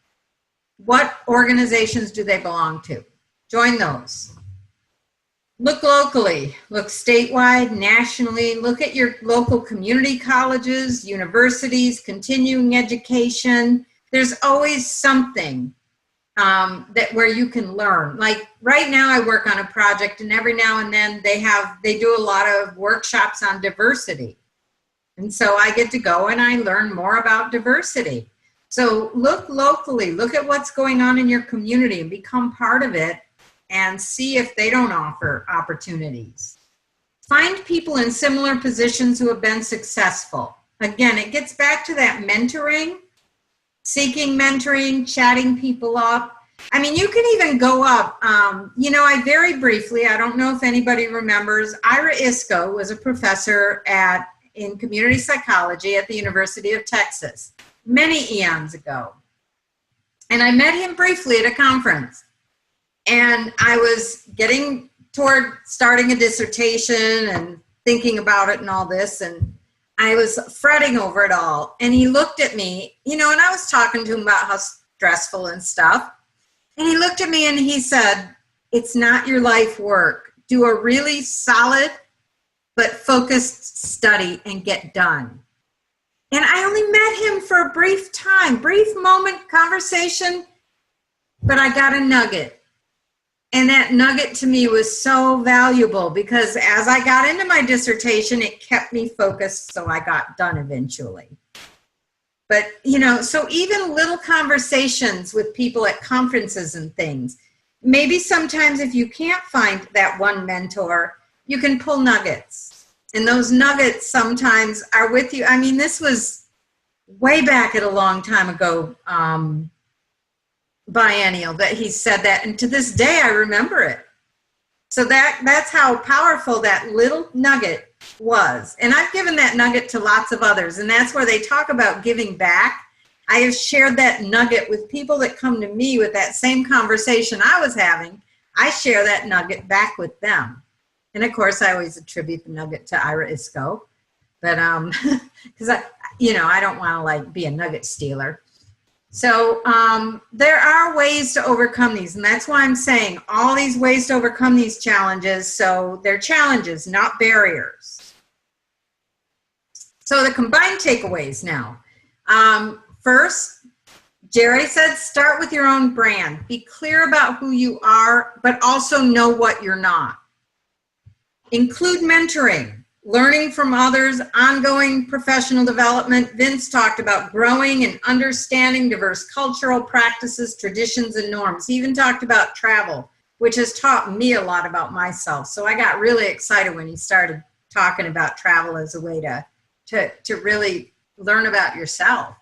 what organizations do they belong to? Join those. Look locally, look statewide, nationally, look at your local community colleges, universities, continuing education. There's always something where you can learn. Like right now I work on a project and every now and then they do a lot of workshops on diversity. And so I get to go and I learn more about diversity. So look locally, look at what's going on in your community and become part of it and see if they don't offer opportunities. Find people in similar positions who have been successful. Again, it gets back to that mentoring, seeking mentoring, chatting people up. I mean, you can even go up. I very briefly, I don't know if anybody remembers, Ira Isco was a professor in community psychology at the University of Texas many eons ago. And I met him briefly at a conference. And I was getting toward starting a dissertation and thinking about it and all this. And I was fretting over it all. And he looked at me, and I was talking to him about how stressful and stuff. And he looked at me and he said, "It's not your life work. Do a really solid but focused study and get done." And I only met him for a brief time, brief moment, conversation, but I got a nugget. And that nugget to me was so valuable because as I got into my dissertation, it kept me focused, so I got done eventually. But, so even little conversations with people at conferences and things, maybe sometimes if you can't find that one mentor, you can pull nuggets. And those nuggets sometimes are with you. I mean, this was way back at a long time ago, biennial, that he said that. And to this day, I remember it. So that's how powerful that little nugget was. And I've given that nugget to lots of others. And that's where they talk about giving back. I have shared that nugget with people that come to me with that same conversation I was having. I share that nugget back with them. And of course, I always attribute the nugget to Ira Isco. But because I don't want to be a nugget stealer. So there are ways to overcome these, and that's why I'm saying all these ways to overcome these challenges. So they're challenges, not barriers. So the combined takeaways now. First, Jerry said, start with your own brand. Be clear about who you are, but also know what you're not. Include mentoring. Learning from others, ongoing professional development. Vince talked about growing and understanding diverse cultural practices, traditions, and norms. He even talked about travel, which has taught me a lot about myself. So I got really excited when he started talking about travel as a way to really learn about yourself.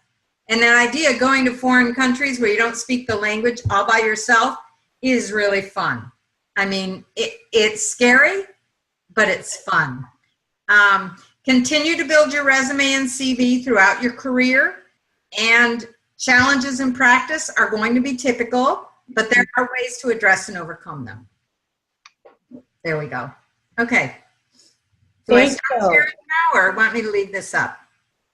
And that idea of going to foreign countries where you don't speak the language all by yourself is really fun. I mean, it's scary, but it's fun. Continue to build your resume and CV throughout your career, and challenges in practice are going to be typical, but there are ways to address and overcome them. There we go. Okay. Do I start sharing now or want me to leave this up?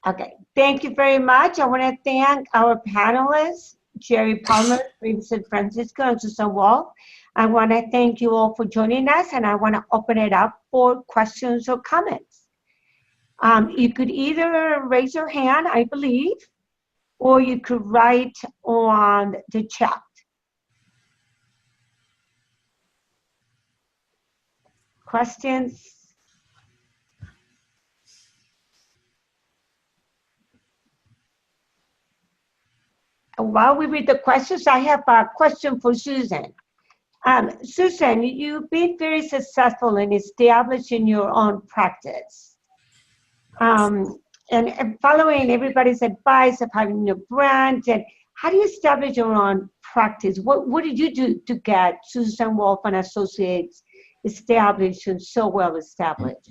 Okay, thank you very much. I want to thank our panelists, Jerry Palmer, Vincent Francisco, and Susan Wall. I want to thank you all for joining us, and I want to open it up for questions or comments. You could either raise your hand, I believe, or you could write on the chat. Questions? While we read the questions, I have a question for Susan. Susan, you've been very successful in establishing your own practice. And following everybody's advice of having a brand, and how do you establish your own practice? What did you do to get Susan Wolf and Associates established and so well established?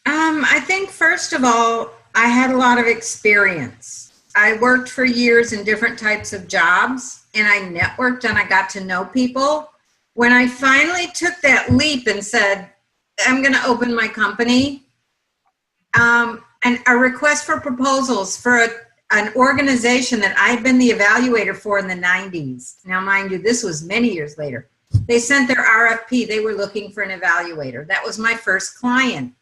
I think first of all, I had a lot of experience. I worked for years in different types of jobs, and I networked and I got to know people. When I finally took that leap and said, I'm going to open my company, and a request for proposals for an organization that I'd been the evaluator for in the 90s. Now, mind you, this was many years later. They sent their RFP. They were looking for an evaluator. That was my first client.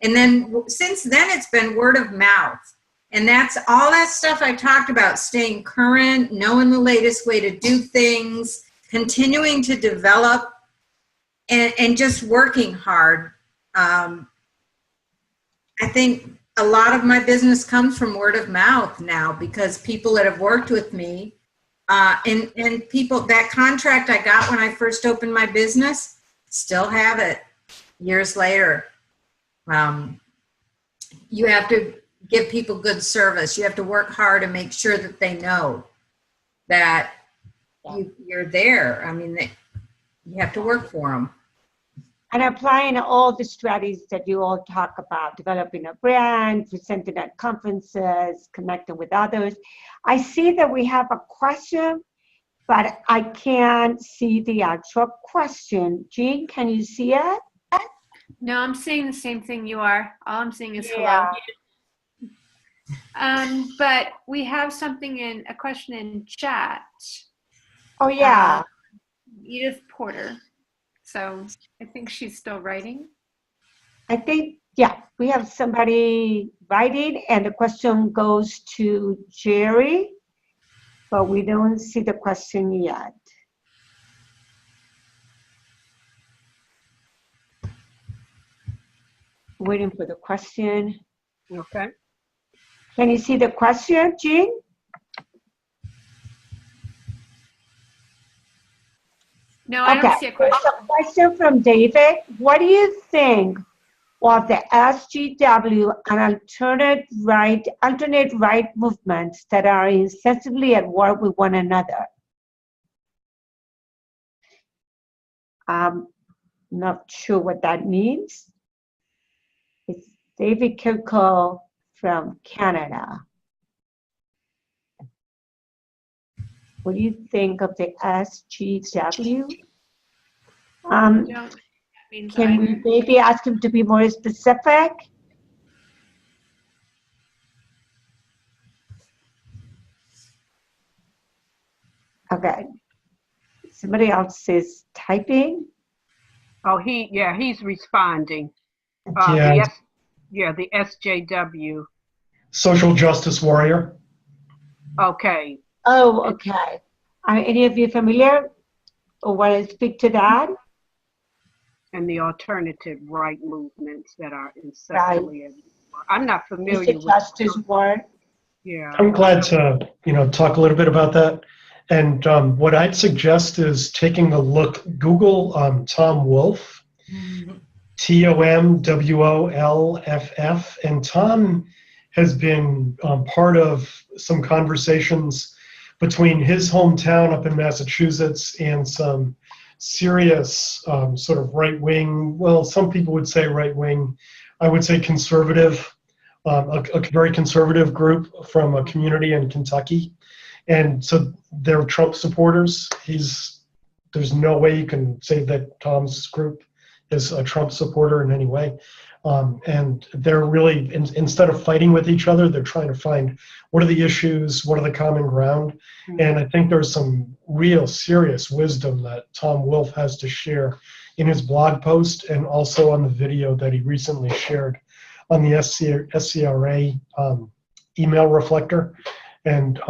And then since then, it's been word of mouth. And that's all that stuff I talked about, staying current, knowing the latest way to do things, continuing to develop, and just working hard. I think a lot of my business comes from word of mouth now, because people that have worked with me, and people, that contract I got when I first opened my business, still have it years later. You have to give people good service. You have to work hard and make sure that they know that you're there. I mean, you have to work for them. And applying all the strategies that you all talk about, developing a brand, presenting at conferences, connecting with others. I see that we have a question but I can't see the actual question. Jean, can you see it? No, I'm seeing the same thing you are. All I'm seeing is hello. But we have a question in chat. Oh, yeah. Edith Porter. So I think she's still writing. I think, yeah, we have somebody writing, and the question goes to Jerry, but we don't see the question yet. Waiting for the question. Okay. Can you see the question, Jean? No, I don't see a question. There's a question from David. What do you think of the SGW and alternate right movements that are incessantly at war with one another? I'm not sure what that means. It's David Kirkle from Canada. What do you think of the SGW? Can we maybe ask him to be more specific? Okay. Somebody else is typing. Oh, he's responding. Yeah. The SJW. Social justice warrior. Okay. Oh, okay. Are any of you familiar or want to speak to that? And the alternative right movements that are incessantly. Right. I'm not familiar with justice war. Yeah. I'm glad to talk a little bit about that. And what I'd suggest is taking a look. Google Tom Wolfe, TOMWOLFF, and Tom has been part of some conversations between his hometown up in Massachusetts and some serious sort of right-wing, well, some people would say right-wing, I would say conservative, a very conservative group from a community in Kentucky. And so they're Trump supporters. There's no way you can say that Tom's group is a Trump supporter in any way. And they're really, instead of fighting with each other, they're trying to find what are the issues, what are the common ground. And I think there's some real serious wisdom that Tom Wolfe has to share in his blog post and also on the video that he recently shared on the SCRA email reflector. And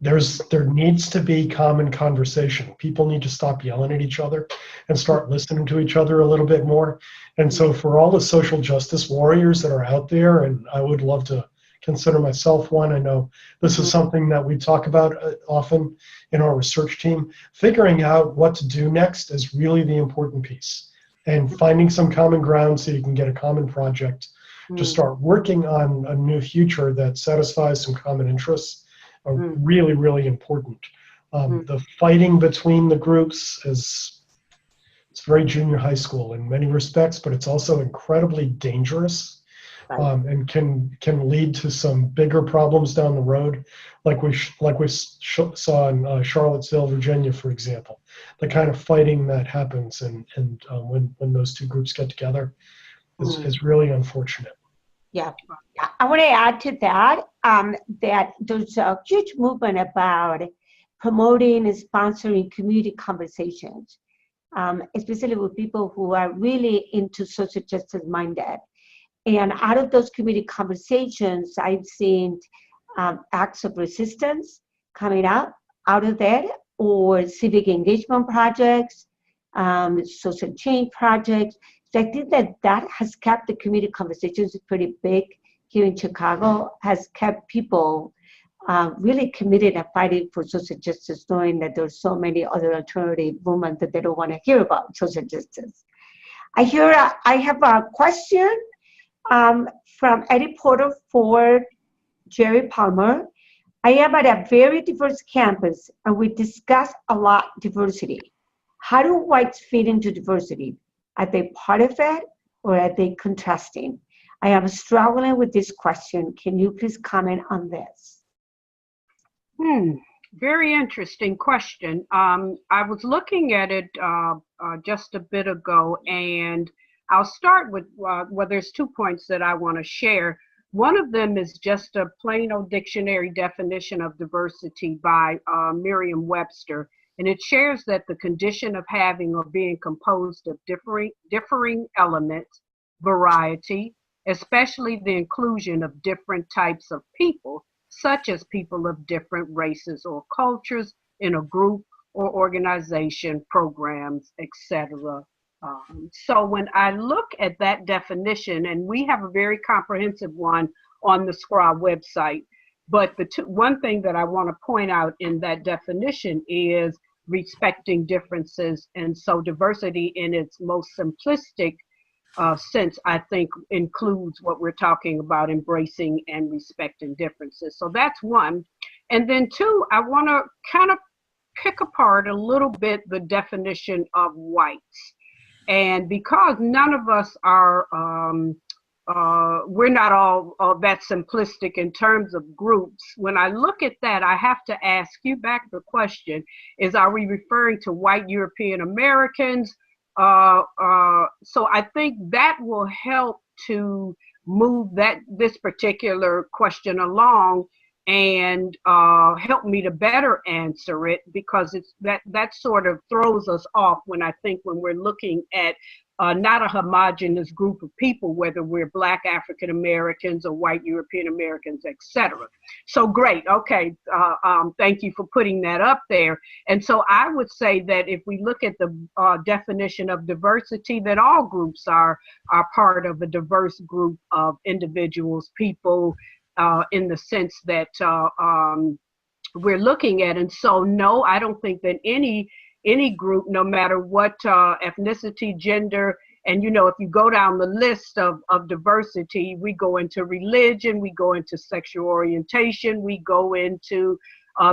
there needs to be common conversation. People need to stop yelling at each other and start listening to each other a little bit more. And so for all the social justice warriors that are out there, and I would love to consider myself one, I know this is something that we talk about often in our research team, figuring out what to do next is really the important piece. And finding some common ground so you can get a common project to start working on a new future that satisfies some common interests are really, really important. The fighting between the groups it's very junior high school in many respects, but it's also incredibly dangerous and can lead to some bigger problems down the road, like we saw in Charlottesville, Virginia, for example. The kind of fighting that happens and when those two groups get together is really unfortunate. Yeah, I want to add to that that there's a huge movement about promoting and sponsoring community conversations, especially with people who are really into social justice minded. And out of those community conversations, I've seen acts of resistance coming up out of that, or civic engagement projects, social change projects. So I think that has kept the community conversations pretty big here in Chicago, has kept people really committed and fighting for social justice, knowing that there's so many other alternative movements that they don't want to hear about social justice. I have a question from Eddie Porter for Jerry Palmer. I am at a very diverse campus and we discuss a lot diversity. How do whites fit into diversity? Are they part of it or are they contrasting? I am struggling with this question. Can you please comment on this? Very interesting question. I was looking at it just a bit ago, and I'll start with, well, there's 2 points that I want to share. One of them is just a plain old dictionary definition of diversity by Merriam-Webster, and it shares that the condition of having or being composed of differing elements, variety, especially the inclusion of different types of people, such as people of different races or cultures in a group or organization, programs, etc. So when I look at that definition, and we have a very comprehensive one on the SCRA website, but one thing that I want to point out in that definition is respecting differences. And so diversity in its most simplistic sense, I think, includes what we're talking about, embracing and respecting differences. So that's one. And then two, I want to kind of pick apart a little bit the definition of whites. And because none of us are, we're not all that simplistic in terms of groups, when I look at that, I have to ask you back the question, are we referring to white European Americans? So I think that will help to move this particular question along and help me to better answer it, because it's that sort of throws us off when we're looking at not a homogeneous group of people, whether we're Black African Americans or white European Americans, etc. So great, okay, thank you for putting that up there. And so I would say that if we look at the definition of diversity, that all groups are part of a diverse group of individuals, people, in the sense that we're looking at. And so no, I don't think that any group, no matter what ethnicity, gender, and if you go down the list of diversity, we go into religion, we go into sexual orientation, we go into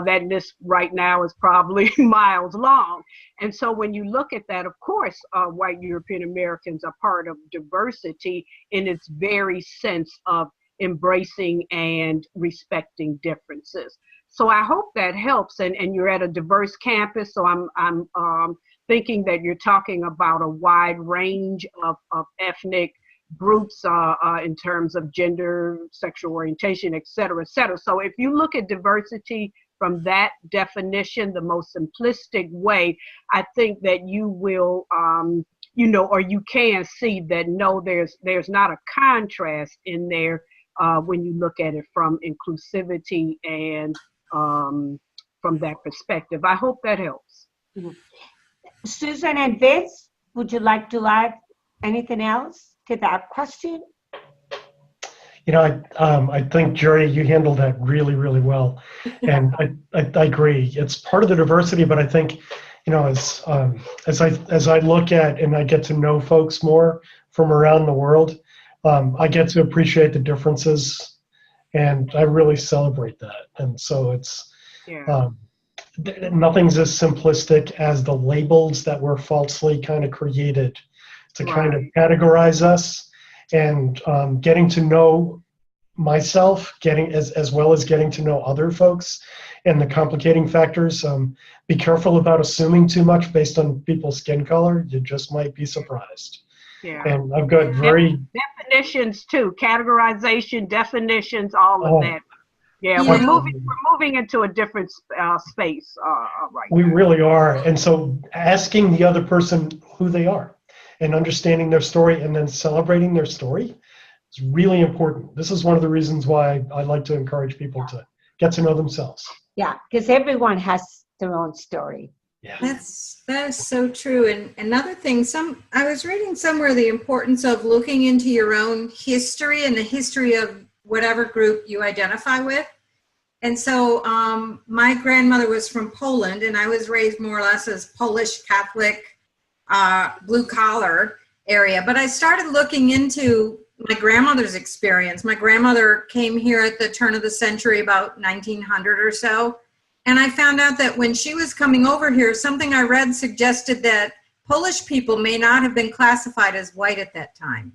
that list right now is probably miles long. And so when you look at that, of course, white European Americans are part of diversity in its very sense of embracing and respecting differences. So I hope that helps, and you're at a diverse campus, so I'm thinking that you're talking about a wide range of ethnic groups in terms of gender, sexual orientation, et cetera, et cetera. So if you look at diversity from that definition, the most simplistic way, I think that you will, or you can see that no, there's not a contrast in there when you look at it from inclusivity and from that perspective. I hope that helps. Mm-hmm. Susan and Vince, would you like to add anything else to that question? I think, Jerry, you handled that really, really well. And I agree. It's part of the diversity, but I think, as I look at and I get to know folks more from around the world, I get to appreciate the differences, and I really celebrate that. And so it's nothing's as simplistic as the labels that were falsely kind of created to kind of categorize us. And getting to know myself, as well as getting to know other folks, and the complicating factors. Be careful about assuming too much based on people's skin color. You just might be surprised. Yeah. And I've got definitions too, categorization, definitions, all of that. Yeah, we're moving into a different space right now. We really are. And so asking the other person who they are and understanding their story and then celebrating their story is really important. This is one of the reasons why I like to encourage people to get to know themselves. Yeah, because everyone has their own story. Yeah. That is so true. And another thing, I was reading somewhere the importance of looking into your own history and the history of whatever group you identify with. And so my grandmother was from Poland, and I was raised more or less as Polish Catholic, blue collar area. But I started looking into my grandmother's experience. My grandmother came here at the turn of the century, about 1900 or so. And I found out that when she was coming over here, something I read suggested that Polish people may not have been classified as white at that time.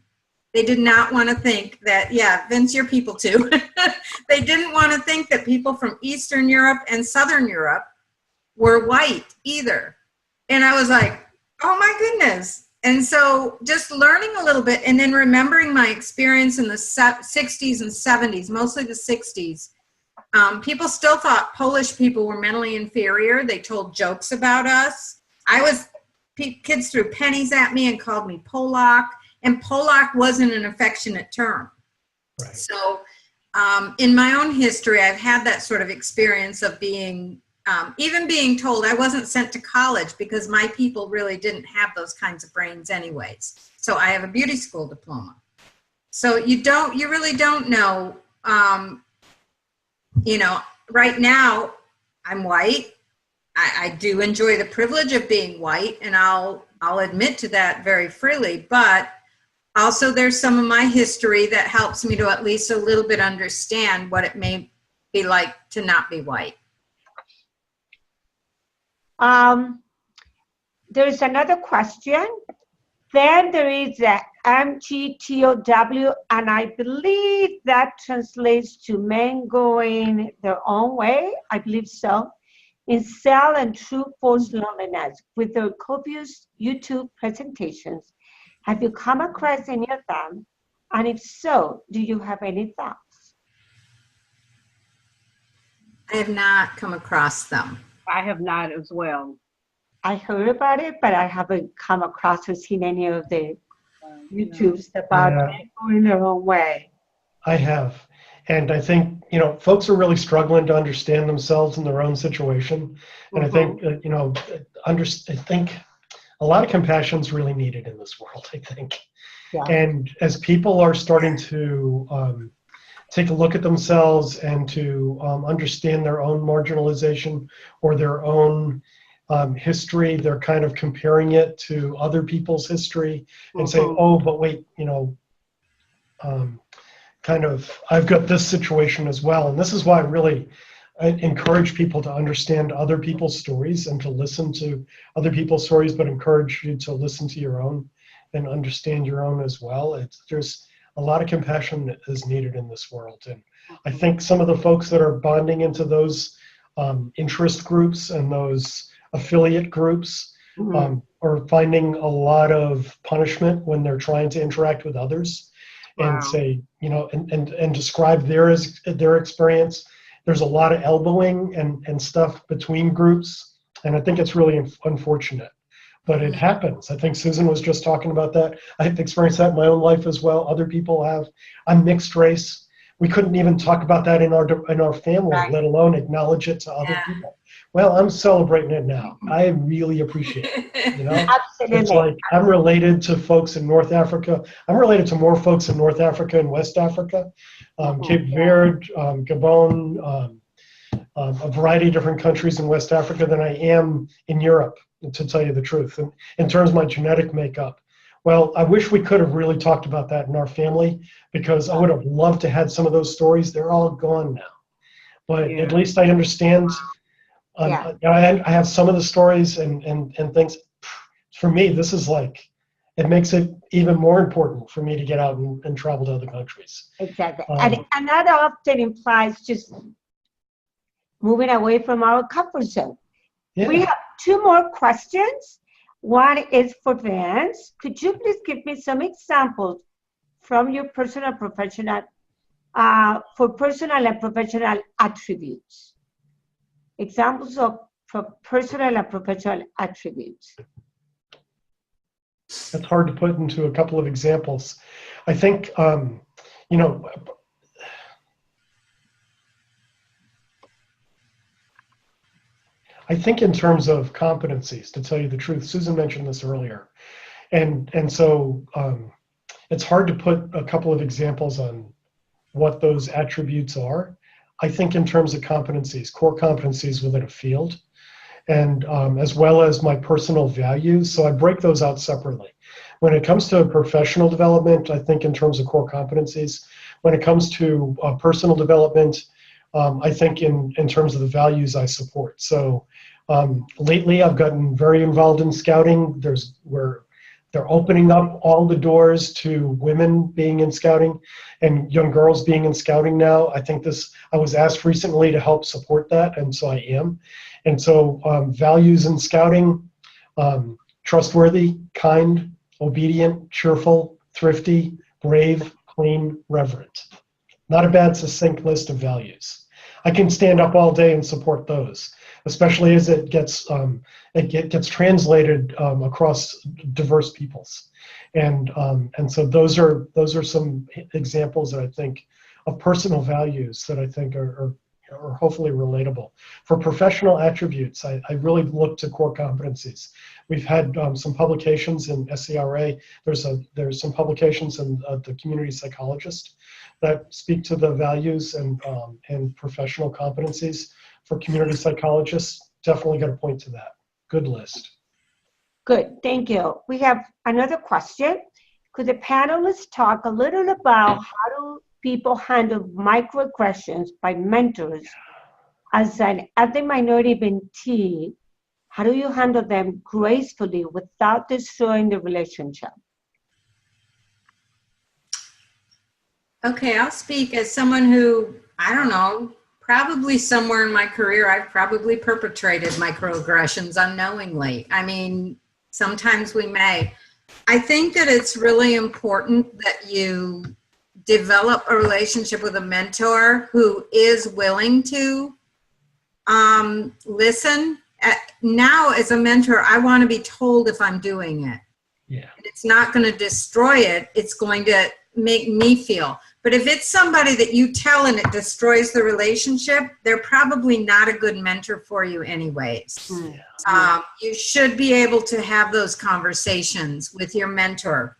They did not want to think that, yeah, Vince, your people too. They didn't want to think that people from Eastern Europe and Southern Europe were white either. And I was like, oh my goodness. And so just learning a little bit and then remembering my experience in the 60s and 70s, mostly the 60s. People still thought Polish people were mentally inferior. They told jokes about us. Kids threw pennies at me and called me Polak. And Polak wasn't an affectionate term. Right. So in my own history, I've had that sort of experience of being, even being told I wasn't sent to college because my people really didn't have those kinds of brains anyways. So I have a beauty school diploma. So you really don't know, right now I'm white. I do enjoy the privilege of being white, and I'll admit to that very freely, but also there's some of my history that helps me to at least a little bit understand what it may be like to not be white. There's another question. Then there is the MGTOW, and I believe that translates to men going their own way. I believe so. In cell and true forced loneliness, with their copious YouTube presentations. Have you come across any of them? And if so, do you have any thoughts? I have not come across them. I have not as well. I heard about it, but I haven't come across or seen any of the YouTubes about men going their own way. I have. And I think, folks are really struggling to understand themselves in their own situation. And I think, I think a lot of compassion is really needed in this world, I think. Yeah. And as people are starting to take a look at themselves and to understand their own marginalization or their own history, they're kind of comparing it to other people's history and saying, oh, but wait, I've got this situation as well. And this is why I encourage people to understand other people's stories and to listen to other people's stories, but encourage you to listen to your own and understand your own as well. There's a lot of compassion that is needed in this world. And I think some of the folks that are bonding into those interest groups and those affiliate groups are finding a lot of punishment when they're trying to interact with others. And say, and describe their experience. There's a lot of elbowing and stuff between groups, and I think it's really unfortunate. But it happens. I think Susan was just talking about that. I've experienced that in my own life as well. Other people have. I'm mixed race. We couldn't even talk about that in our family, let alone acknowledge it to other people. Well, I'm celebrating it now. I really appreciate it. Absolutely. It's like I'm related to folks in North Africa. I'm related to more folks in North Africa and West Africa, Cape Verde, Gabon, a variety of different countries in West Africa than I am in Europe, to tell you the truth. And in terms of my genetic makeup, well, I wish we could have really talked about that in our family, because I would have loved to have some of those stories. They're all gone now. But at least I understand. I have some of the stories and things. For me, this is it makes it even more important for me to get out and travel to other countries. Exactly. And that often implies just moving away from our comfort zone. Yeah. We have two more questions. One is for Vince. Could you please give me some examples from your personal and professional attributes? Examples of personal and professional attributes. That's hard to put into a couple of examples. I think, I think in terms of competencies, to tell you the truth, Susan mentioned this earlier. And so it's hard to put a couple of examples on what those attributes are. I think in terms of competencies, core competencies within a field, and as well as my personal values. So I break those out separately. When it comes to professional development, I think in terms of core competencies. When it comes to personal development, I think in terms of the values I support. So lately I've gotten very involved in scouting. We're They're opening up all the doors to women being in scouting and young girls being in scouting now. I think I was asked recently to help support that, and so I am. And so values in scouting, trustworthy, kind, obedient, cheerful, thrifty, brave, clean, reverent. Not a bad, succinct list of values. I can stand up all day and support those, especially as it gets translated across diverse peoples, and so those are some examples that I think of personal values that I think are hopefully relatable. For professional attributes, I really look to core competencies. We've had some publications in SCRA. There's some publications in the Community Psychologist that speak to the values and professional competencies for community psychologists. Definitely got to point to that. Good list. Good, thank you. We have another question. Could the panelists talk a little about how do people handle microaggressions by mentors? As an ethnic minority mentee, how do you handle them gracefully without destroying the relationship? Okay, I'll speak as someone who, I don't know, probably somewhere in my career, I've probably perpetrated microaggressions unknowingly. I mean, sometimes we may. I think that it's really important that you develop a relationship with a mentor who is willing to listen. Now, as a mentor, I want to be told if I'm doing it. Yeah. It's not going to destroy it. It's going to make me feel. But if it's somebody that you tell and it destroys the relationship, they're probably not a good mentor for you anyways. You should be able to have those conversations with your mentor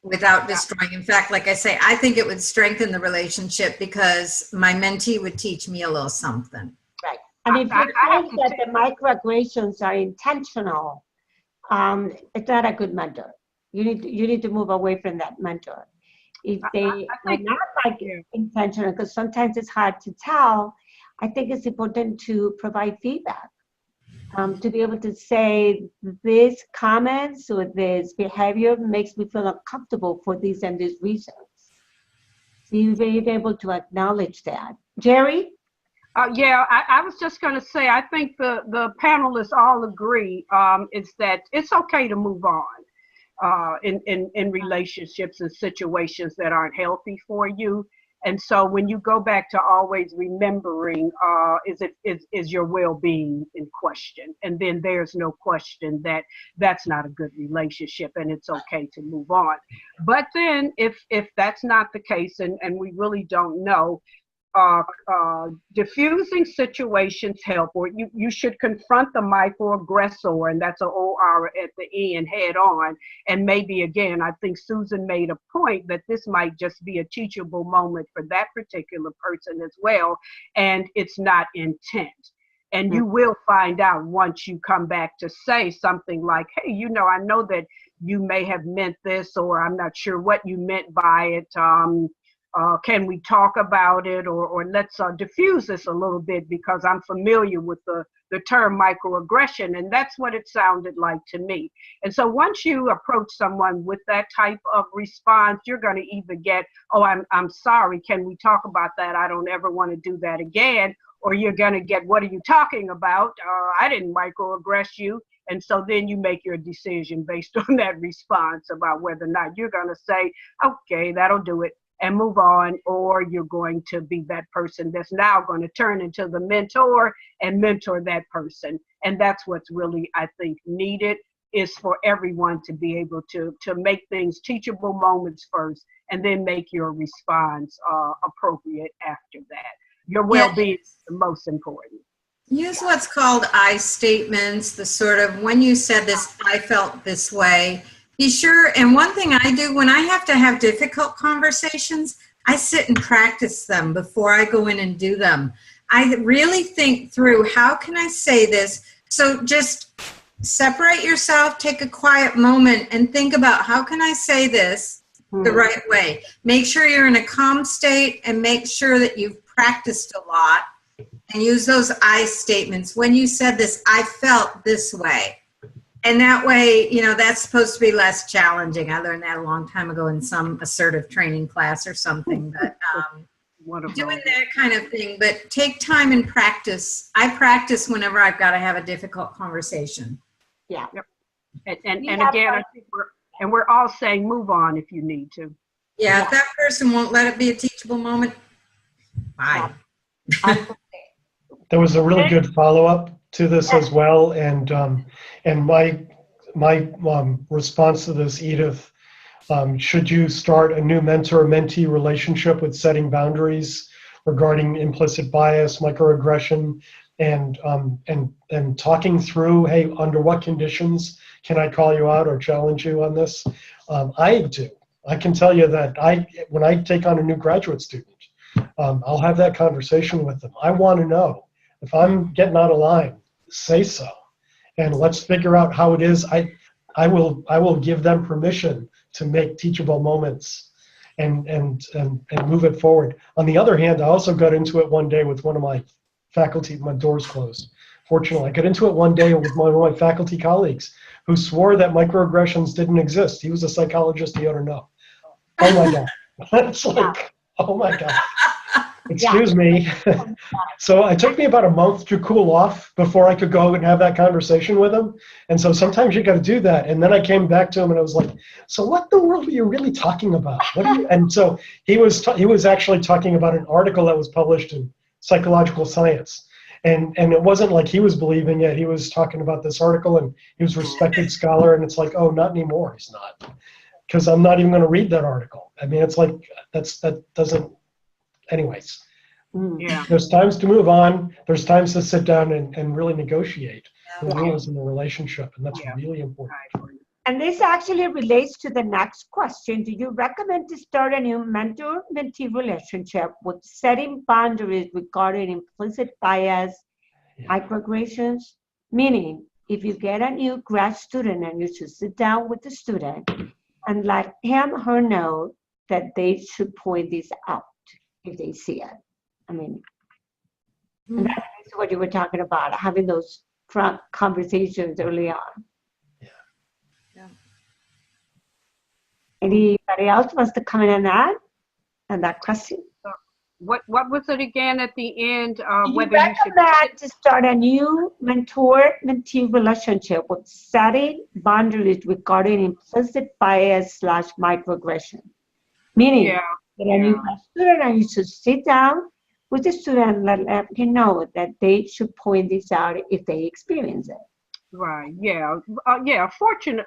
without destroying. In fact, like I say, I think it would strengthen the relationship because my mentee would teach me a little something. Right. And if you think that the microaggressions are intentional, it's not a good mentor. You need to move away from that mentor. If they are not like intentional, because sometimes it's hard to tell, I think it's important to provide feedback. To be able to say this comments or this behavior makes me feel uncomfortable for these and these reasons. So you be able to acknowledge that. Jerry? Yeah, I was just going to say, I think the panelists all agree is that it's okay to move on. In relationships and situations that aren't healthy for you. And so when you go back to always remembering, is your well-being in question? And then there's no question that that's not a good relationship and it's okay to move on. But then if that's not the case and we really don't know, diffusing situations help, or you should confront the microaggressor, and that's an OR at the end, head on. And maybe again, I think Susan made a point that this might just be a teachable moment for that particular person as well, and it's not intent. And you will find out once you come back to say something like, hey, I know that you may have meant this, or I'm not sure what you meant by it. Can we talk about it, or let's diffuse this a little bit, because I'm familiar with the term microaggression, and that's what it sounded like to me. And so once you approach someone with that type of response, you're going to either get, oh, I'm sorry, can we talk about that? I don't ever want to do that again. Or you're going to get, what are you talking about? I didn't microaggress you. And so then you make your decision based on that response about whether or not you're going to say, okay, that'll do it, and move on, or you're going to be that person that's now going to turn into the mentor and mentor that person. And that's what's really, I think, needed, is for everyone to be able to make things teachable moments first, and then make your response appropriate after that. Your well-being is the most important. Use what's called I statements, the sort of, when you said this, I felt this way. Be sure, and one thing I do when I have to have difficult conversations, I sit and practice them before I go in and do them. I really think through, how can I say this? So just separate yourself, take a quiet moment, and think about, how can I say this the right way? Make sure you're in a calm state, and make sure that you've practiced a lot, and use those I statements. When you said this, I felt this way. And that way, you know, that's supposed to be less challenging. I learned that a long time ago in some assertive training class or something. But doing that kind of thing, but take time and practice. I practice whenever I've got to have a difficult conversation. Yeah. Yep. And again, I think we're all saying move on if you need to. Yeah, if that person won't let it be a teachable moment, bye. There was a really good follow-up to this as well, and my response to this, Edith, should you start a new mentor-mentee relationship with setting boundaries regarding implicit bias, microaggression, and talking through, hey, under what conditions can I call you out or challenge you on this? I do. I can tell you that when I take on a new graduate student, I'll have that conversation with them. I want to know if I'm getting out of line, say so, and let's figure out how it is. I will give them permission to make teachable moments and move it forward. On the other hand, I also got into it one day with one of my faculty. My door's closed. Fortunately, I got into it one day with one of my faculty colleagues who swore that microaggressions didn't exist. He was a psychologist. He ought to know. Oh my God. It's like, oh my God. Excuse me. So it took me about a month to cool off before I could go and have that conversation with him. And so sometimes you got to do that. And then I came back to him and I was like, so what in the world are you really talking about? And so he was actually talking about an article that was published in Psychological Science. And it wasn't like he was believing it. He was talking about this article and he was a respected scholar. And it's like, oh, not anymore. He's not. Because I'm not even going to read that article. I mean, it's like, that doesn't. Anyways, yeah. There's times to move on. There's times to sit down and really negotiate the rules in the relationship, and that's really important. And this actually relates to the next question. Do you recommend to start a new mentor-mentee relationship with setting boundaries regarding implicit bias, microaggressions? Meaning, if you get a new grad student and you should sit down with the student and let him or her know that they should point this out if they see it. I mean, and that's what you were talking about, having those front conversations early on. Yeah. Anybody else wants to comment on that question? What was it again at the end? Whether you recommend to start a new mentor-mentee relationship with setting boundaries regarding implicit bias / microaggression. Meaning, that a new student and you should sit down with the student and let them know that they should point this out if they experience it. Right. Yeah.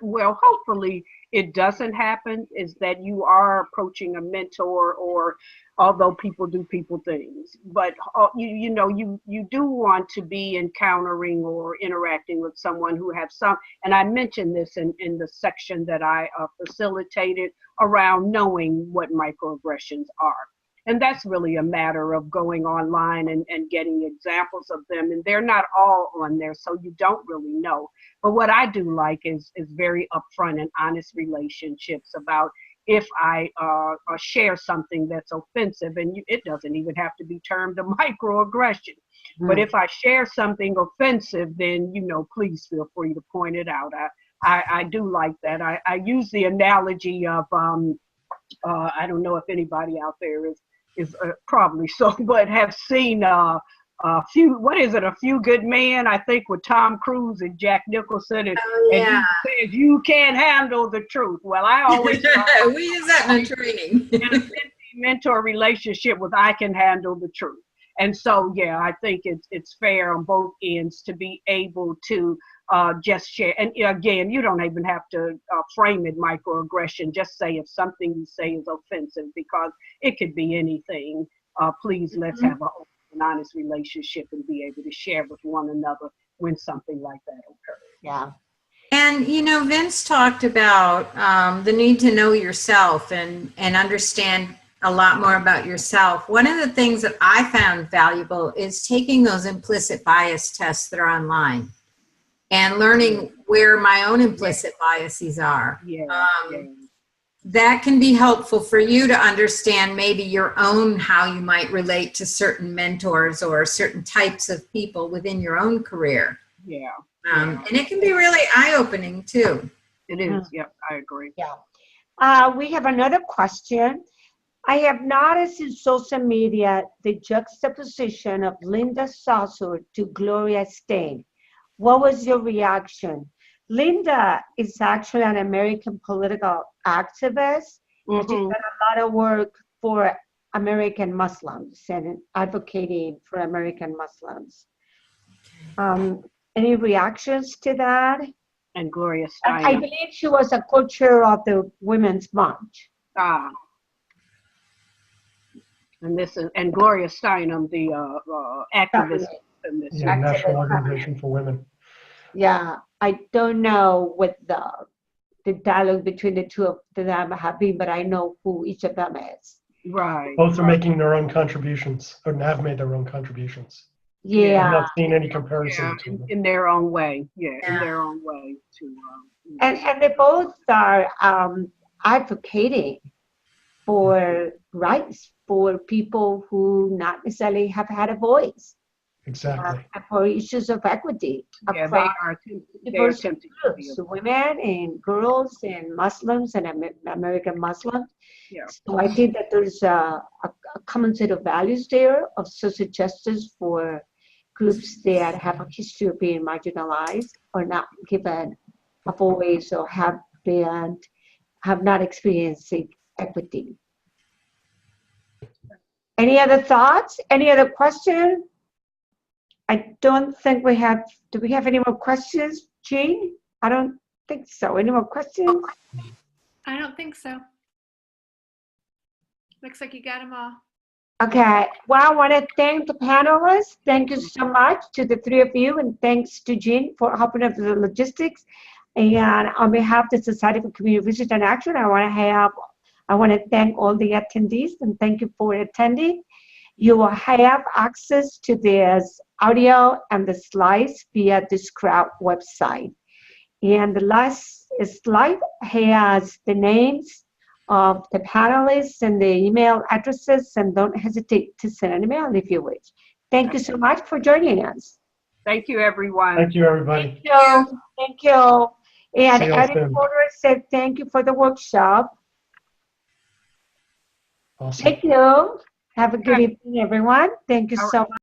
Well, hopefully it doesn't happen, is that you are approaching a mentor, or although people do things, but you do want to be encountering or interacting with someone who have some, and I mentioned this in the section that I facilitated around knowing what microaggressions are. And that's really a matter of going online and getting examples of them. And they're not all on there, so you don't really know. But what I do like is very upfront and honest relationships about if I share something that's offensive, and it doesn't even have to be termed a microaggression. But if I share something offensive, then, please feel free to point it out. I do like that. I use the analogy of, I don't know if anybody out there is probably so, but have seen a Few Good Men, I think, with Tom Cruise and Jack Nicholson, and he says, you can't handle the truth. Well, I always we use that in training. In a mentor relationship with I can handle the truth. And so, I think it's fair on both ends to be able to just share. And again, you don't even have to frame it microaggression. Just say if something you say is offensive, because it could be anything. Please, let's have an honest relationship and be able to share with one another when something like that occurs. Yeah. And, Vince talked about the need to know yourself and understand a lot more about yourself. One of the things that I found valuable is taking those implicit bias tests that are online and learning where my own implicit biases are. That can be helpful for you to understand maybe your own, how you might relate to certain mentors or certain types of people within your own career. Yeah. And it can be really eye-opening too. It is. Yep, I agree. Yeah. We have another question. I have noticed in social media the juxtaposition of Linda Saucer to Gloria Steinem. What was your reaction? Linda is actually an American political activist. And she's done a lot of work for American Muslims and advocating for American Muslims. Any reactions to that? And Gloria I Steinem. believe she was a co-chair of the Women's March. And Gloria Steinem, the activist. Yeah, National Organization for Women. Yeah, I don't know what the dialogue between the two of them have been, but I know who each of them is. Right. Both are making their own contributions, or have made their own contributions. Yeah. I've not seen any comparison Yeah, between them. in their own way. Yeah, in their own way to. And they both are advocating for rights for people who not necessarily have had a voice. Exactly. And for issues of equity Yeah, across diverse attempting groups, women and girls and Muslims and American Muslims. Yeah. So I think that there's a common set of values there of social justice for groups that have a history of being marginalized or not given a voice or have not experienced equity. Any other thoughts? Any other questions? I don't think we have. Do we have any more questions, Jean? I don't think so. Any more questions? I don't think so. Looks like you got them all. Okay. Well, I want to thank the panelists. Thank you so much to the three of you, and thanks to Jean for helping us with the logistics. And on behalf of the Society for Community Research and Action, I want to thank all the attendees and thank you for attending. You will have access to this audio and the slides via this crowd website. And the last slide has the names of the panelists and the email addresses, and don't hesitate to send an email if you wish. Thank you so much for joining us. Thank you, everyone. Thank you, everybody. Thank you. Thank you. And See you Eric soon. Porter said thank you for the workshop. Awesome. Thank you. Have a good evening, everyone. Thank you so much.